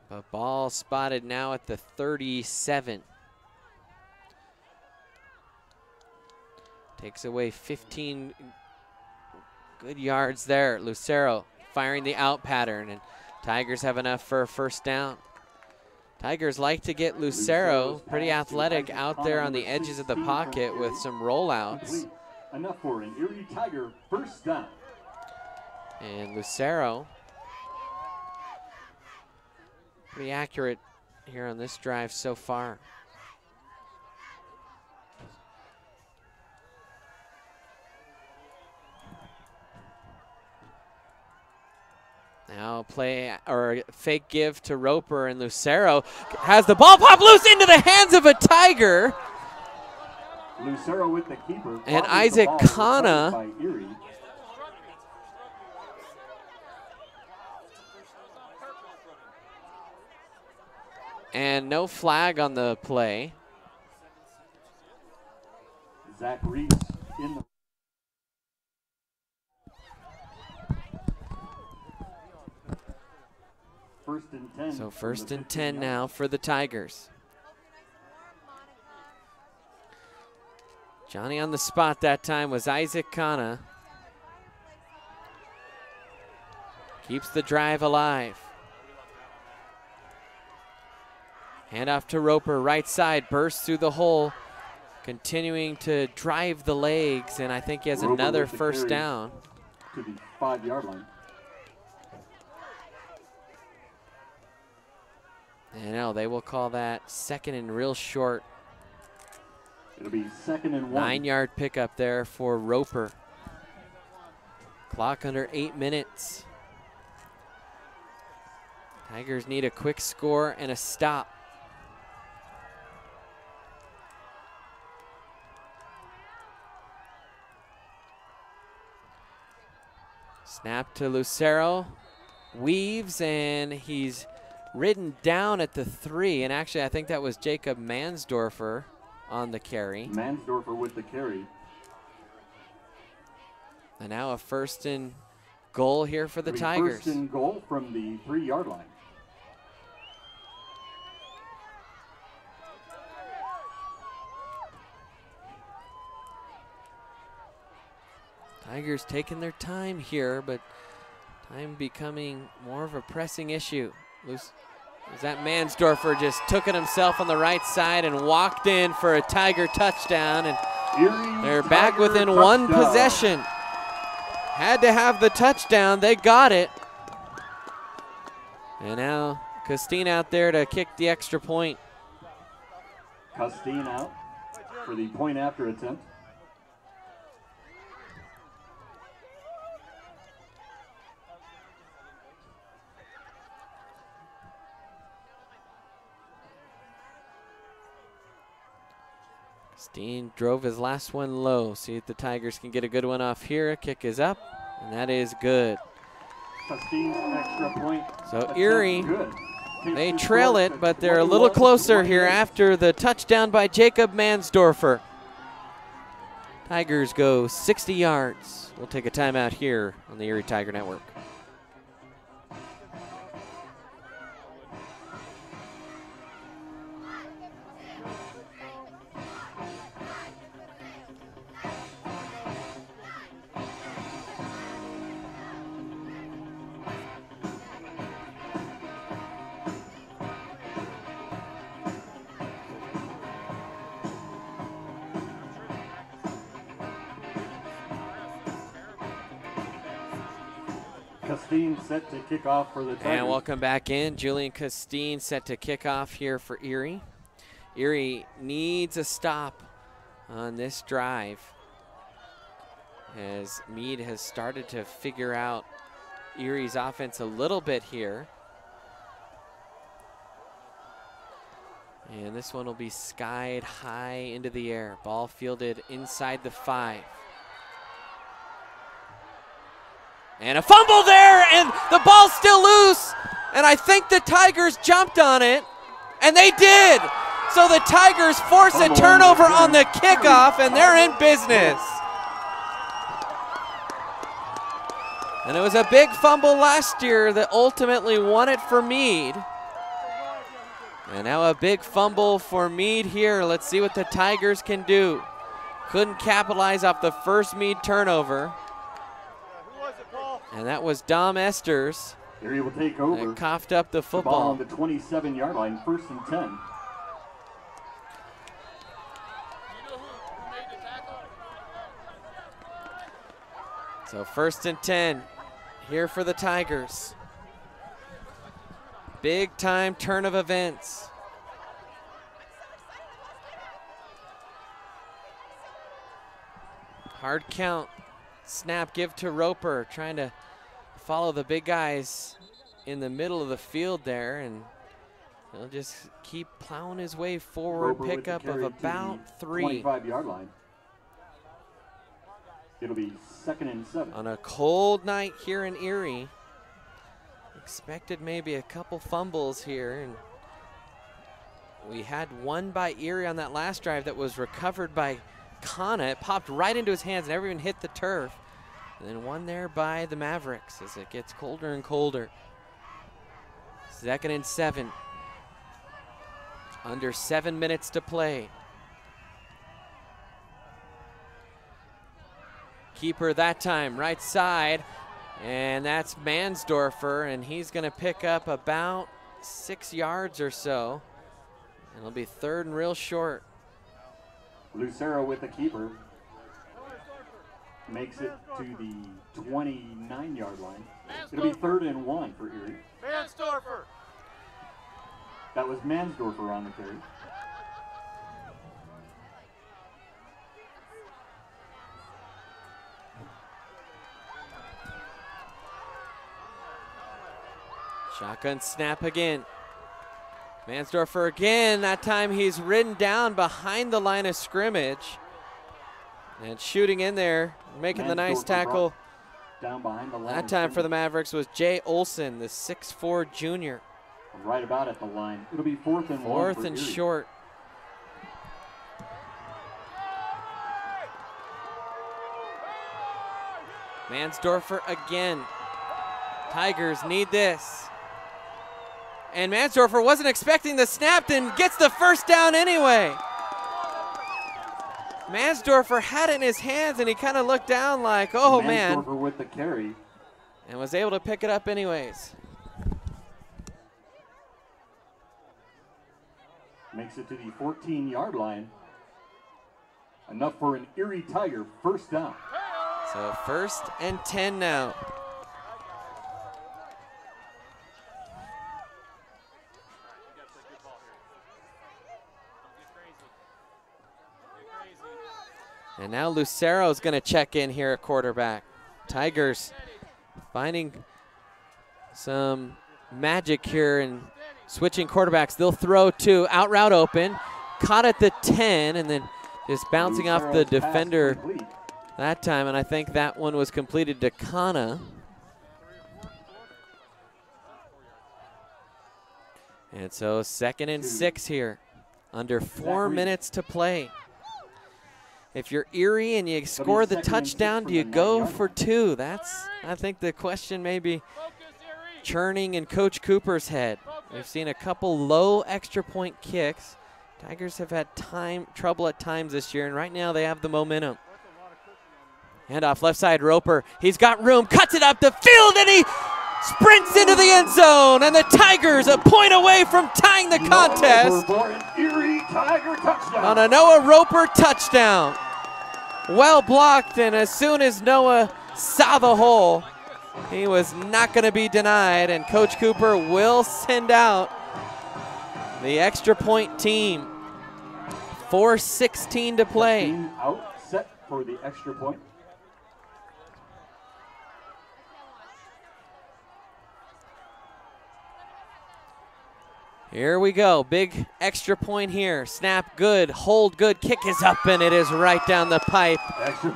But ball spotted now at the 37. Takes away 15 good yards there. Lucero firing the out pattern, and Tigers have enough for a first down. Tigers like to get Lucero, pretty athletic, out there on the edges of the pocket with some rollouts. Enough for an Erie Tiger first down. And Lucero, pretty accurate here on this drive so far. Now play or fake give to Roper, and Lucero has the ball pop loose into the hands of a Tiger. Lucero with the keeper. And Isaac Kana. And no flag on the play. Zach Reese in the. First and 10. So 1st and 10 now for the Tigers. Johnny on the spot that time was Isaac Kana. Keeps the drive alive. Hand off to Roper, right side, bursts through the hole, continuing to drive the legs, and I think he has Roper another first down. To the 5-yard line. And now they will call that second and real short. It'll be 2nd and 1. 9-yard pickup there for Roper. Clock under 8 minutes. Tigers need a quick score and a stop. Snap to Lucero. Weaves, and he's ridden down at the 3. And actually, I think that was Jacob Mansdorfer on the carry. Mansdorfer with the carry. And now a 1st and goal here for the Tigers. 1st and goal from the 3-yard line. Tigers taking their time here, but time becoming more of a pressing issue. That Mansdorfer just took it himself on the right side and walked in for a Tiger touchdown, and they're back within one possession. Had to have the touchdown. They got it. And now Costine out there to kick the extra point. Costine out for the point after attempt. Costine drove his last one low. See if the Tigers can get a good one off here. Kick is up, and that is good. Costine's extra point. So Erie, they trail it, but they're a little closer here after the touchdown by Jacob Mansdorfer. Tigers go 60 yards. We'll take a timeout here on the Erie Tiger Network. Costine set to kick off for the Tigers. And welcome back in. Julian Costine set to kick off here for Erie. Erie needs a stop on this drive as Mead has started to figure out Erie's offense a little bit here. And this one will be skied high into the air. Ball fielded inside the 5. And a fumble there, and the ball's still loose. And I think the Tigers jumped on it, and they did. So the Tigers force a turnover on the kickoff, and they're in business. And it was a big fumble last year that ultimately won it for Mead. And now a big fumble for Mead here. Let's see what the Tigers can do. Couldn't capitalize off the first Mead turnover. And that was Dom Esters. Erie will take over. That coughed up the football. The ball on the 27-yard line, 1st and 10. So 1st and 10 here for the Tigers. Big time turn of events. Hard count. Snap, give to Roper, trying to follow the big guys in the middle of the field there, and he'll just keep plowing his way forward. Pickup of about 3. 25-yard line. It'll be 2nd and 7. On a cold night here in Erie. Expected maybe a couple fumbles here, and we had one by Erie on that last drive that was recovered by Kana. It popped right into his hands, never even hit the turf. And then one there by the Mavericks as it gets colder and colder. 2nd and 7. Under 7 minutes to play. Keeper that time, right side. And that's Mansdorfer, and he's going to pick up about 6 yards or so. And it'll be 3rd and real short. Lucero with the keeper. Makes it to the 29-yard line. It'll be 3rd and 1 for Erie. Mansdorfer. That was Mansdorfer on the carry. Shotgun snap again. Mansdorfer again. That time he's ridden down behind the line of scrimmage and shooting in there, making the nice tackle. Down behind the line. That time for the Mavericks was Jay Olson, the 6'4" junior. Right about at the line. It'll be 4th and 1 Fourth for and Erie. short. Mansdorfer again. Tigers need this. And Mansdorfer wasn't expecting the snap and gets the first down anyway. Mansdorfer had it in his hands and he kind of looked down like, oh man. Mansdorfer with the carry. And was able to pick it up anyways. Makes it to the 14-yard line. Enough for an Erie Tiger first down. So 1st and 10 now. And now Lucero's going to check in here at quarterback. Tigers finding some magic here and switching quarterbacks. They'll throw to out route open. Caught at the 10 and then just bouncing off the defender that time. And I think that one was completed to Kana. And so 2nd and 6 here. Under 4 minutes to play. If you're Erie and you score the touchdown, do you go for 2? That's, I think, the question maybe churning in Coach Cooper's head. We've seen a couple low extra point kicks. Tigers have had trouble at times this year, and right now they have the momentum. Handoff left side, Roper. He's got room, cuts it up the field, and he sprints into the end zone, and the Tigers a point away from tying the contest Erie Tiger touchdown. on a Noah Roper touchdown. Well blocked, and as soon as Noah saw the hole, he was not going to be denied, and Coach Cooper will send out the extra point team. 4:16 to play. Out, set for the extra point. Here we go, big extra point here. Snap good, hold good, kick is up, and it is right down the pipe.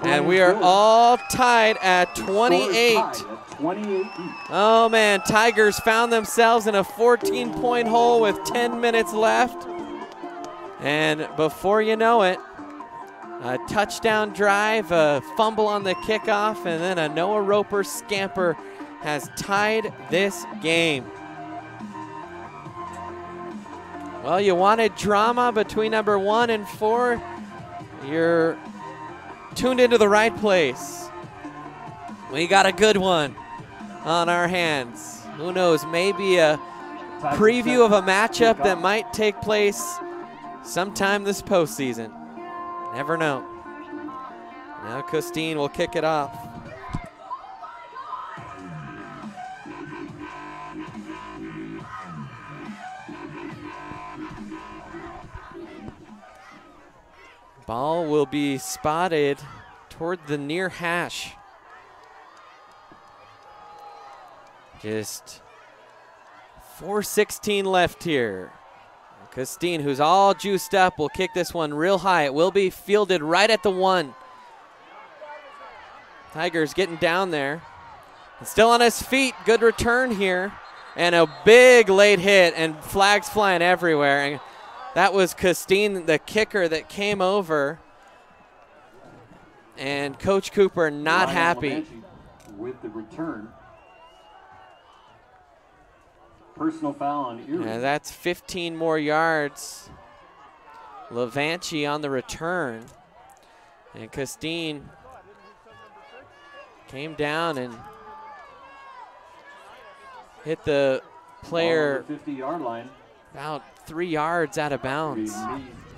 And we are all tied at 28. Oh man, Tigers found themselves in a 14-point hole with 10 minutes left. And before you know it, a touchdown drive, a fumble on the kickoff, and then a Noah Roper scamper has tied this game. Well, you wanted drama between number 1 and 4. You're tuned into the right place. We got a good one on our hands. Who knows, maybe a preview of a matchup that might take place sometime this postseason. Never know. Now Costine will kick it off. Ball will be spotted toward the near hash. Just 4:16 left here. Costine, who's all juiced up, will kick this one real high. It will be fielded right at the 1. Tigers getting down there. And still on his feet. Good return here. And a big late hit and flags flying everywhere. And that was Costine, the kicker, that came over. And Coach Cooper not happy. With the return. Personal foul on Erie. Yeah, that's 15 more yards. Levanchi on the return. And Costine came down and hit the player 50-yard line. about 3 yards out of bounds.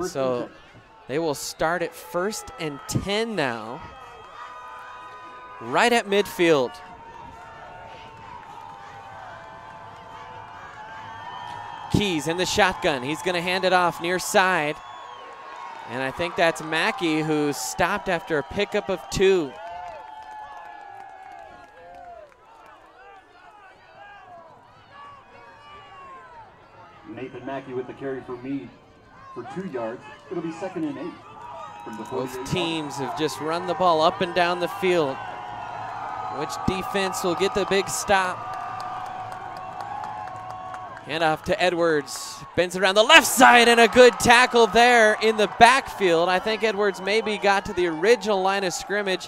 So they will start at 1st and 10 now. Right at midfield. Keys in the shotgun. He's going to hand it off near side. And I think that's Mackey, who stopped after a pickup of 2. Nathan Mackey with the carry for Mead for 2 yards. It'll be 2nd and 8. From the Both teams have just run the ball up and down the field. Which defense will get the big stop? Hand off to Edwards. Bends around the left side, and a good tackle there in the backfield. I think Edwards maybe got to the original line of scrimmage.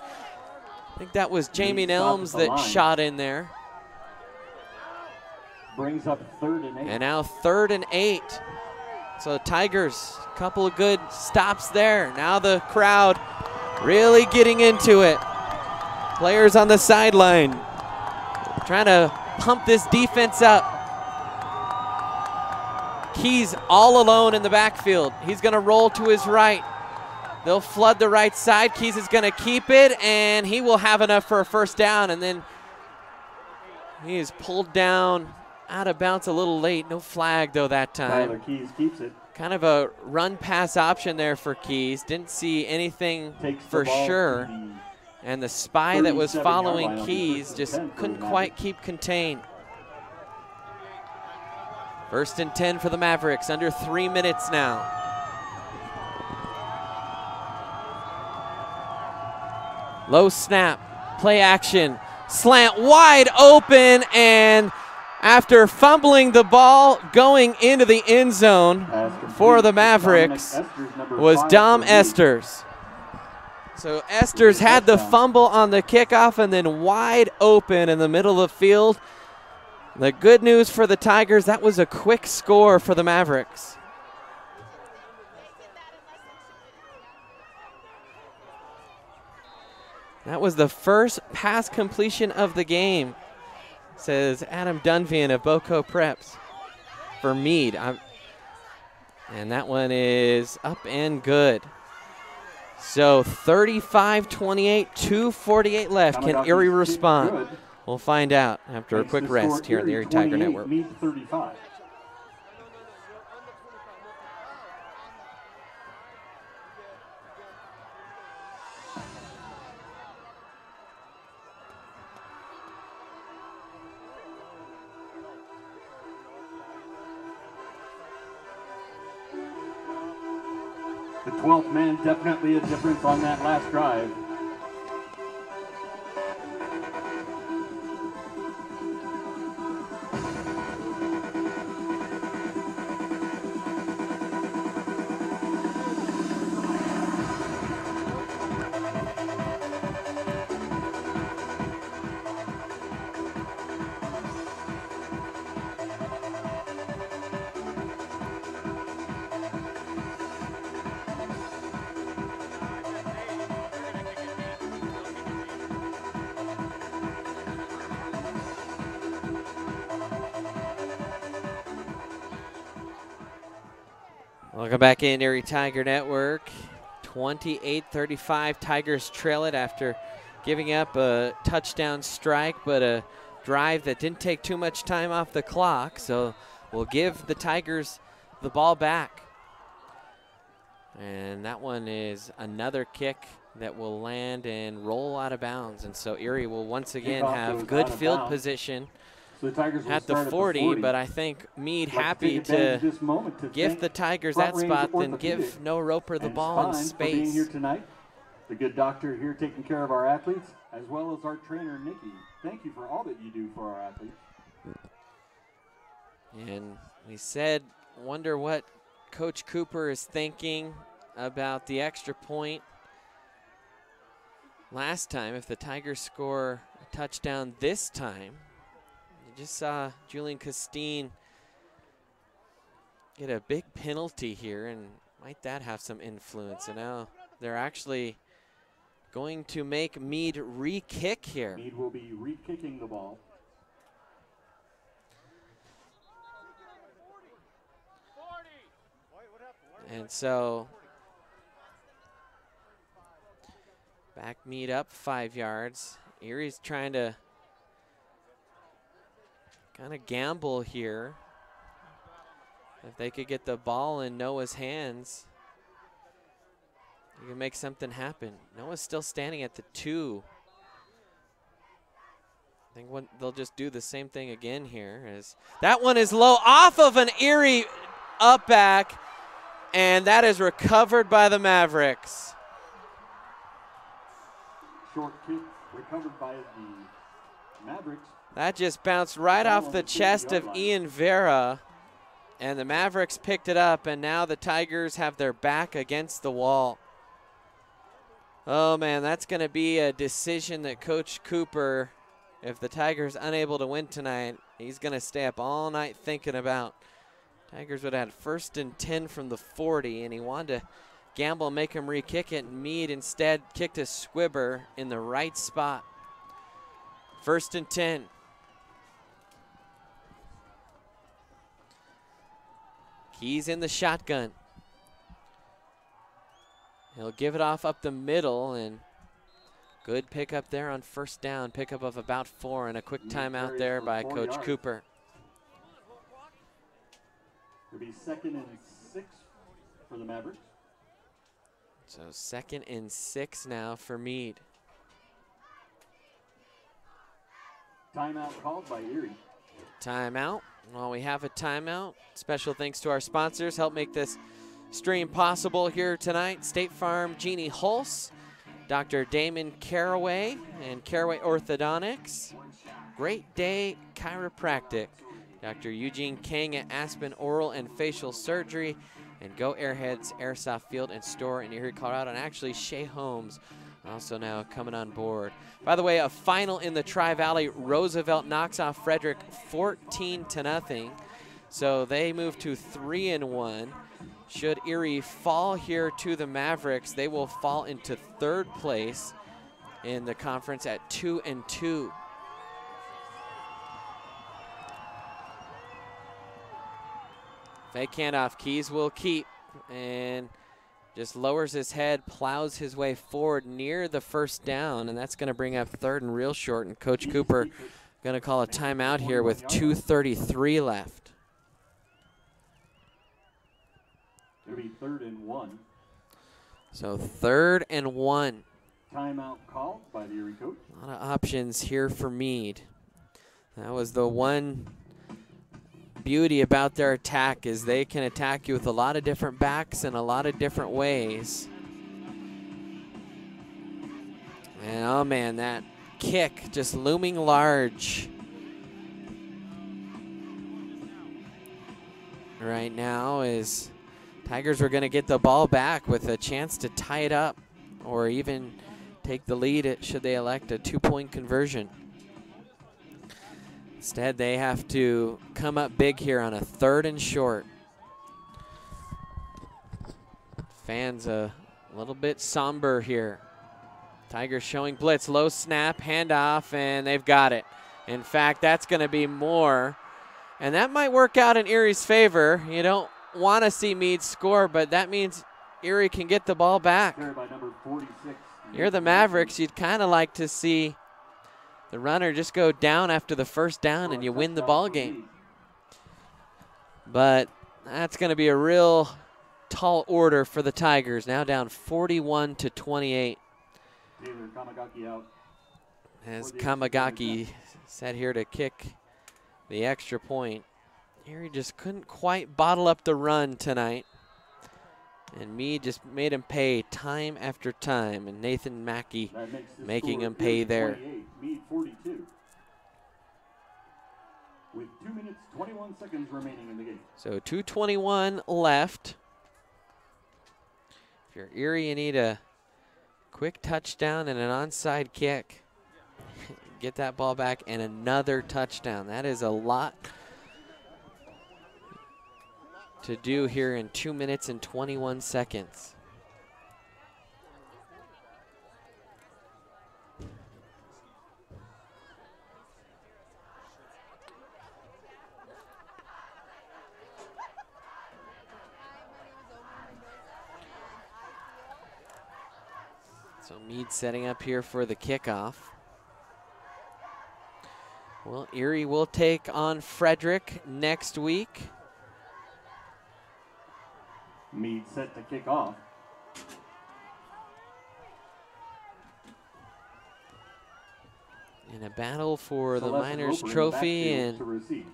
I think that was Jamie Nelms that shot in there. Brings up 3rd and 8. And now 3rd and 8. So Tigers, a couple of good stops there. Now the crowd really getting into it. Players on the sideline trying to pump this defense up. Keys all alone in the backfield. He's going to roll to his right. They'll flood the right side. Keys is going to keep it, and he will have enough for a first down, and then he is pulled down out of bounds a little late. No flag, though, that time. Tyler Keys keeps it. Kind of a run-pass option there for Keys. Didn't see anything for sure. And the spy that was following Keys just couldn't quite keep contained. 1st and 10 for the Mavericks, under 3 minutes now. Low snap, play action, slant wide open, and after fumbling the ball going into the end zone for the Mavericks was Dom Esters. So Esters had the fumble on the kickoff and then wide open in the middle of the field. The good news for the Tigers, that was a quick score for the Mavericks. That was the first pass completion of the game, says Adam Dunvian of Boco Preps for Mead. And that one is up and good. So 35-28, 2:48 left. Can Erie respond? We'll find out after a quick rest here on the Erie Tiger Network. Mead 35. The 12th man, definitely a difference on that last drive. Welcome back in, Erie Tiger Network. 28-35, Tigers trail it after giving up a touchdown strike, but a drive that didn't take too much time off the clock, so we'll give the Tigers the ball back. And that one is another kick that will land and roll out of bounds, and so Erie will once again have good field position. So the Tigers at the 40, but I think Mead happy to gift the Tigers that spot, then give Noah Roper the ball in space. Being here tonight, the good doctor here taking care of our athletes, as well as our trainer, Nikki. Thank you for all that you do for our athletes. And we said, wonder what Coach Cooper is thinking about the extra point. Last time, if the Tigers score a touchdown this time, just saw Julian Castine get a big penalty here, and might that have some influence? And now they're actually going to make Mead re-kick here. Mead will be re-kicking the ball. And so back Mead up 5 yards. Erie's trying to kind of gamble here. If they could get the ball in Noah's hands, you can make something happen. Noah's still standing at the 2. I think they'll just do the same thing again here. As that one is low off of an Erie up back, and that is recovered by the Mavericks. Short kick recovered by the Mavericks. That just bounced right off the chest of Ian Vera, and the Mavericks picked it up, and now the Tigers have their back against the wall. Oh man, that's going to be a decision that Coach Cooper, if the Tigers unable to win tonight, he's going to stay up all night thinking about. Tigers would have had 1st and 10 from the 40, and he wanted to gamble and make him re-kick it. Mead instead kicked a squibber in the right spot. 1st and 10. Keys in the shotgun. He'll give it off up the middle, and good pickup there on 1st down. Pickup of about 4, and a quick timeout there by Coach Cooper. It'll be 2nd and 6 for the Mavericks. So 2nd and 6 now for Mead. Timeout called by Erie. Timeout. Well, we have a timeout. Special thanks to our sponsors. Help make this stream possible here tonight. State Farm, Jeannie Hulse, Dr. Damon Caraway, and Caraway Orthodontics. Great Day Chiropractic. Dr. Eugene Kang at Aspen Oral and Facial Surgery. And Go Airheads Airsoft Field and Store in Erie, Colorado. And actually, Shea Holmes also now coming on board. By the way, a final in the Tri-Valley. Roosevelt knocks off Frederick 14-0. So they move to 3-1. Should Erie fall here to the Mavericks, they will fall into 3rd place in the conference at 2-2. Fake handoff. Keys will keep and just lowers his head, plows his way forward near the 1st down, and that's going to bring up 3rd and real short. And Coach Cooper going to call a timeout here with 2:33 left. It'll be 3rd and 1. So 3rd and 1. Timeout called by the Erie coach. A lot of options here for Mead. That was the one beauty about their attack, is they can attack you with a lot of different backs in a lot of different ways. And oh man, that kick just looming large right now is Tigers are going to get the ball back with a chance to tie it up or even take the lead should they elect a 2-point conversion. Instead, they have to come up big here on a 3rd and short. Fans a little bit somber here. Tigers showing blitz, low snap, handoff, and they've got it. In fact, that's going to be more, and that might work out in Erie's favor. You don't want to see Mead score, but that means Erie can get the ball back. By number 46. You're the Mavericks. You'd kind of like to see the runner just go down after the 1st down and you win the ball game. But that's going to be a real tall order for the Tigers. Now down 41-28. Taylor Kamagaki out. As Kamagaki set here to kick the extra point. Erie just couldn't quite bottle up the run tonight. And Mead just made him pay time after time. And Nathan Mackey making him pay there. Mead 42. With 2 minutes, 21 seconds remaining in the game. So 2:21 left. If you're Erie, you need a quick touchdown and an onside kick. Get that ball back and another touchdown. That is a lot to do here in 2 minutes and 21 seconds. So Mead setting up here for the kickoff. Well, Erie will take on Frederick next week. Mead set to kick off. In a battle for the Celeste Miners Roper in the Trophy, backfield and to receive.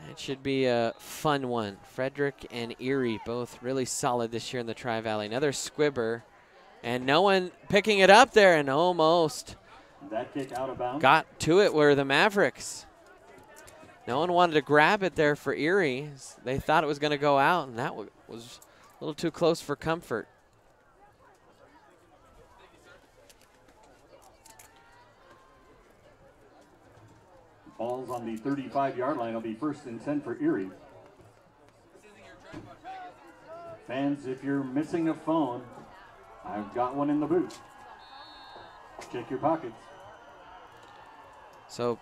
that should be a fun one. Frederick and Erie both really solid this year in the Tri-Valley. Another squibber, and no one picking it up there, and almost That kick out of bounds. got to it were the Mavericks. No one wanted to grab it there for Erie. They thought it was going to go out, and that was a little too close for comfort. Ball's on the 35-yard line. It'll be 1st and 10 for Erie. Fans, if you're missing a phone, I've got one in the booth. Check your pockets. So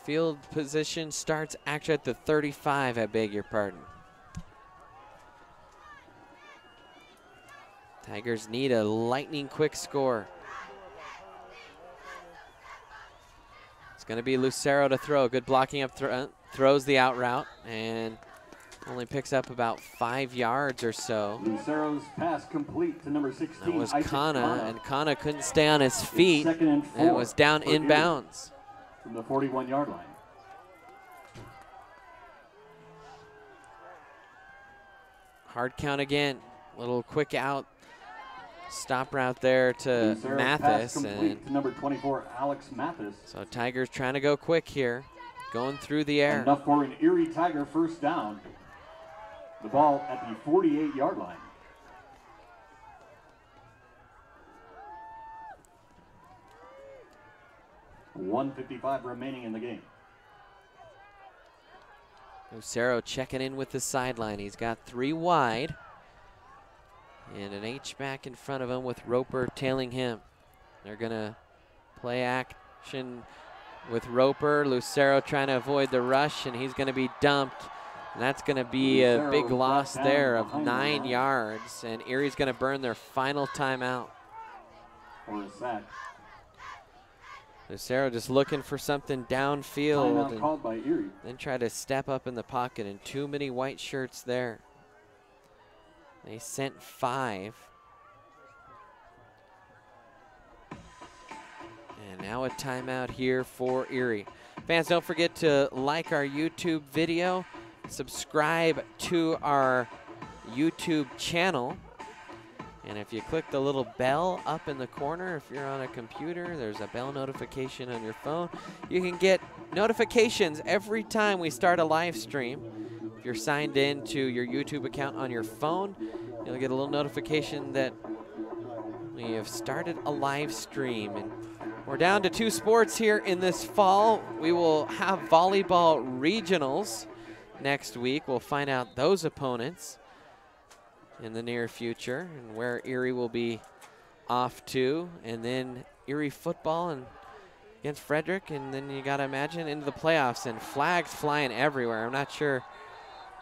field position starts actually at the 35, I beg your pardon. Tigers need a lightning quick score. It's going to be Lucero to throw. Good blocking up front. Throws the out route and only picks up about 5 yards or so. Lucero's pass complete to number 16. That was Isaac Kana, and Kana couldn't stay on his feet. It's 2nd and 4 and was down for Erie inbounds. from the 41-yard line. Hard count again. Little quick out. Stop route there to Lucero's Mathis. pass complete And to number 24, Alex Mathis. so Tigers trying to go quick here. Going through the air. Enough for an Erie Tiger first down. The ball at the 48-yard line. .155 remaining in the game. Lucero checking in with the sideline. He's got 3 wide. And an H-back in front of him with Roper tailing him. They're going to play action with Roper. Lucero trying to avoid the rush, and he's going to be dumped. And that's going to be a big loss there of 9 yards. And Erie's going to burn their final timeout. Or a sack. Lucero just looking for something downfield. Timeout called by Erie. Then try to step up in the pocket, and too many white shirts there. They sent 5. And now a timeout here for Erie. Fans, don't forget to like our YouTube video, subscribe to our YouTube channel, and if you click the little bell up in the corner, if you're on a computer, there's a bell notification on your phone. You can get notifications every time we start a live stream. If you're signed in to your YouTube account on your phone, you'll get a little notification that we have started a live stream. And we're down to 2 sports here in this fall. We will have volleyball regionals next week. We'll find out those opponents in the near future and where Erie will be off to. And then Erie football and against Frederick. And then you got to imagine into the playoffs, and flags flying everywhere. I'm not sure.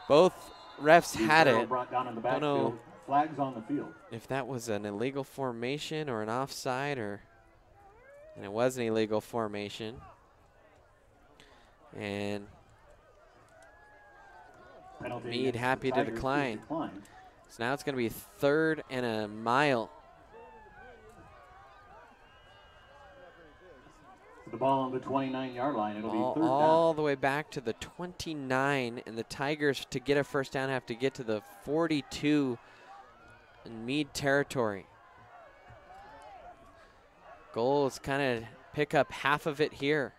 Both refs had it. Brought down in the Don't know backfield. Flags on the field. if that was an illegal formation or an offside, and it was an illegal formation. And Penalty Mead against the happy to Tigers decline. So now it's going to be 3rd and a mile. The ball on the 29-yard line. It'll be 3rd down. All the way back to the 29, and the Tigers, to get a first down, have to get to the 42 in Mead territory. Goal is kind of pick up half of it here.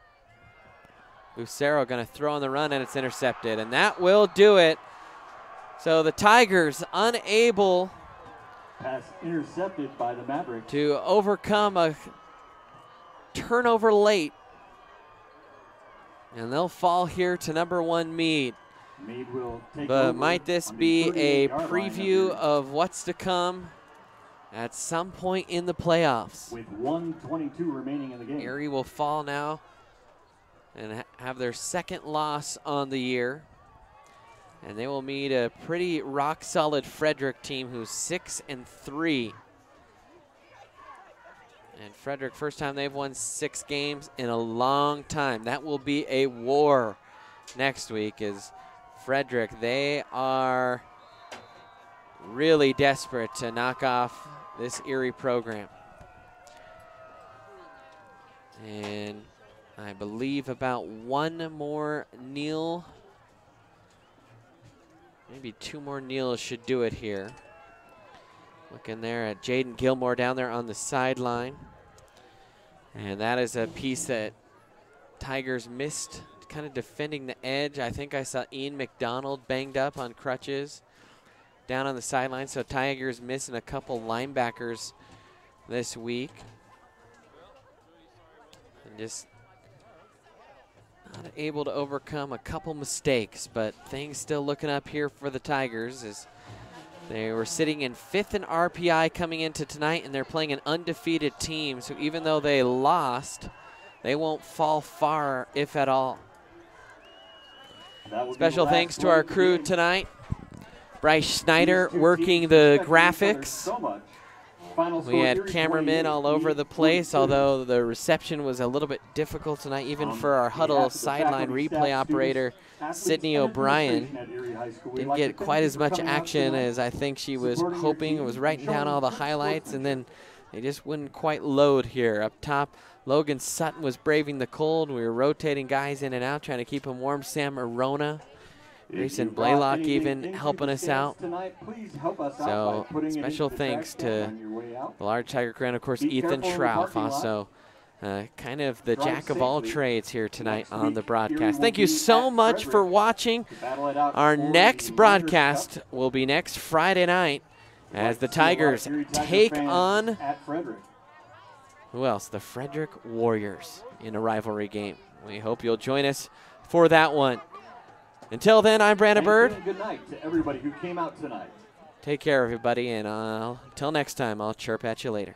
Lucero going to throw on the run, and it's intercepted, and that will do it. So the Tigers unable Pass intercepted by the Mavericks. to overcome a turnover late. And they'll fall here to number 1 Mead. Mead will take But over might this on the be a 38-yard line preview of of what's to come at some point in the playoffs? With 1:22 remaining in the game. Erie will fall now and have their 2nd loss on the year. And they will meet a pretty rock-solid Frederick team who's 6-3. And Frederick, first time they've won 6 games in a long time. That will be a war next week as Frederick, they are really desperate to knock off this Erie program. And I believe about one more kneel, maybe two more kneels should do it here. Looking there at Jaden Gilmore down there on the sideline. And that is a piece that Tigers missed, kind of defending the edge. I think I saw Ian McDonald banged up on crutches down on the sideline. So Tigers missing a couple linebackers this week. And just not able to overcome a couple mistakes, but things still looking up here for the Tigers as they were sitting in 5th in RPI coming into tonight, and they're playing an undefeated team. So even though they lost, they won't fall far, if at all. Special thanks to our crew tonight. Bryce Schneider working the graphics. We had cameramen all over the place, although the reception was a little bit difficult tonight, even for our huddle sideline replay operator, Sydney O'Brien. Didn't get quite as much action as I think she was hoping. It was writing down all the highlights, and then they just wouldn't quite load here. Up top, Logan Sutton was braving the cold. We were rotating guys in and out, trying to keep them warm. Sam Arona, Grayson Blaylock even helping us out. So special thanks to the Large Tiger crew, and of course Ethan Schrauf, also kind of the jack of all trades here tonight on the broadcast. Thank you so much for watching. Our next broadcast will be next Friday night as the Tigers take on, who else? The Frederick Warriors in a rivalry game. We hope you'll join us for that one. Until then, I'm Brandon Bird. Good night to everybody who came out tonight. Take care, everybody, and until next time, I'll chirp at you later.